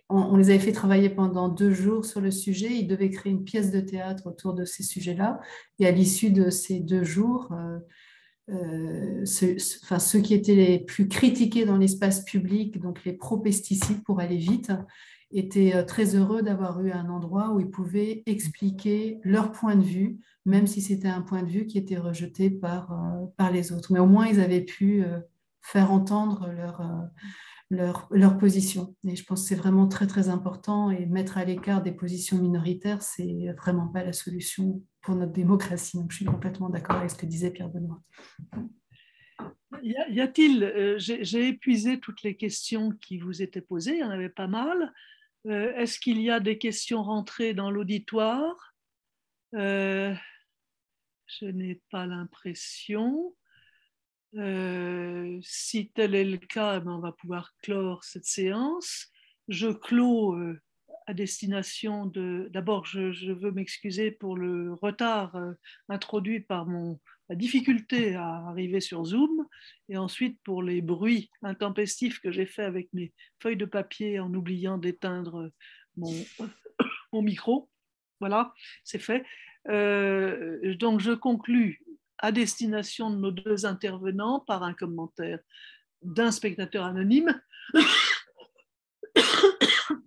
on les avait fait travailler pendant 2 jours sur le sujet. Ils devaient créer une pièce de théâtre autour de ces sujets-là. Et à l'issue de ces 2 jours, ceux qui étaient les plus critiqués dans l'espace public, donc les pro-pesticides pour aller vite, étaient très heureux d'avoir eu un endroit où ils pouvaient expliquer leur point de vue, même si c'était un point de vue qui était rejeté par les autres. Mais au moins, ils avaient pu faire entendre leur position. Et je pense que c'est vraiment très, très important. Et mettre à l'écart des positions minoritaires, c'est vraiment pas la solution pour notre démocratie. Donc, je suis complètement d'accord avec ce que disait Pierre Benoît. Y a-t-il, j'ai épuisé toutes les questions qui vous étaient posées, il y en avait pas mal. Est-ce qu'il y a des questions rentrées dans l'auditoire? Je n'ai pas l'impression. Si tel est le cas, on va pouvoir clore cette séance. Je clôt à destination de... D'abord, je veux m'excuser pour le retard introduit par la difficulté à arriver sur Zoom, et ensuite pour les bruits intempestifs que j'ai fait avec mes feuilles de papier en oubliant d'éteindre mon micro. Voilà, c'est fait. Donc, je conclus à destination de nos 2 intervenants par un commentaire d'un spectateur anonyme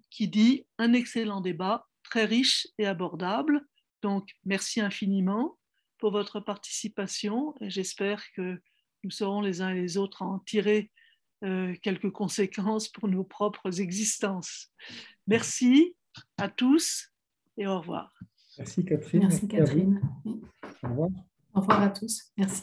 qui dit « Un excellent débat, très riche et abordable. » Donc, merci infiniment pour votre participation et j'espère que nous saurons les uns et les autres en tirer quelques conséquences pour nos propres existences. Merci à tous et au revoir. Merci Catherine. Merci Catherine. Au revoir. Au revoir à tous. Merci.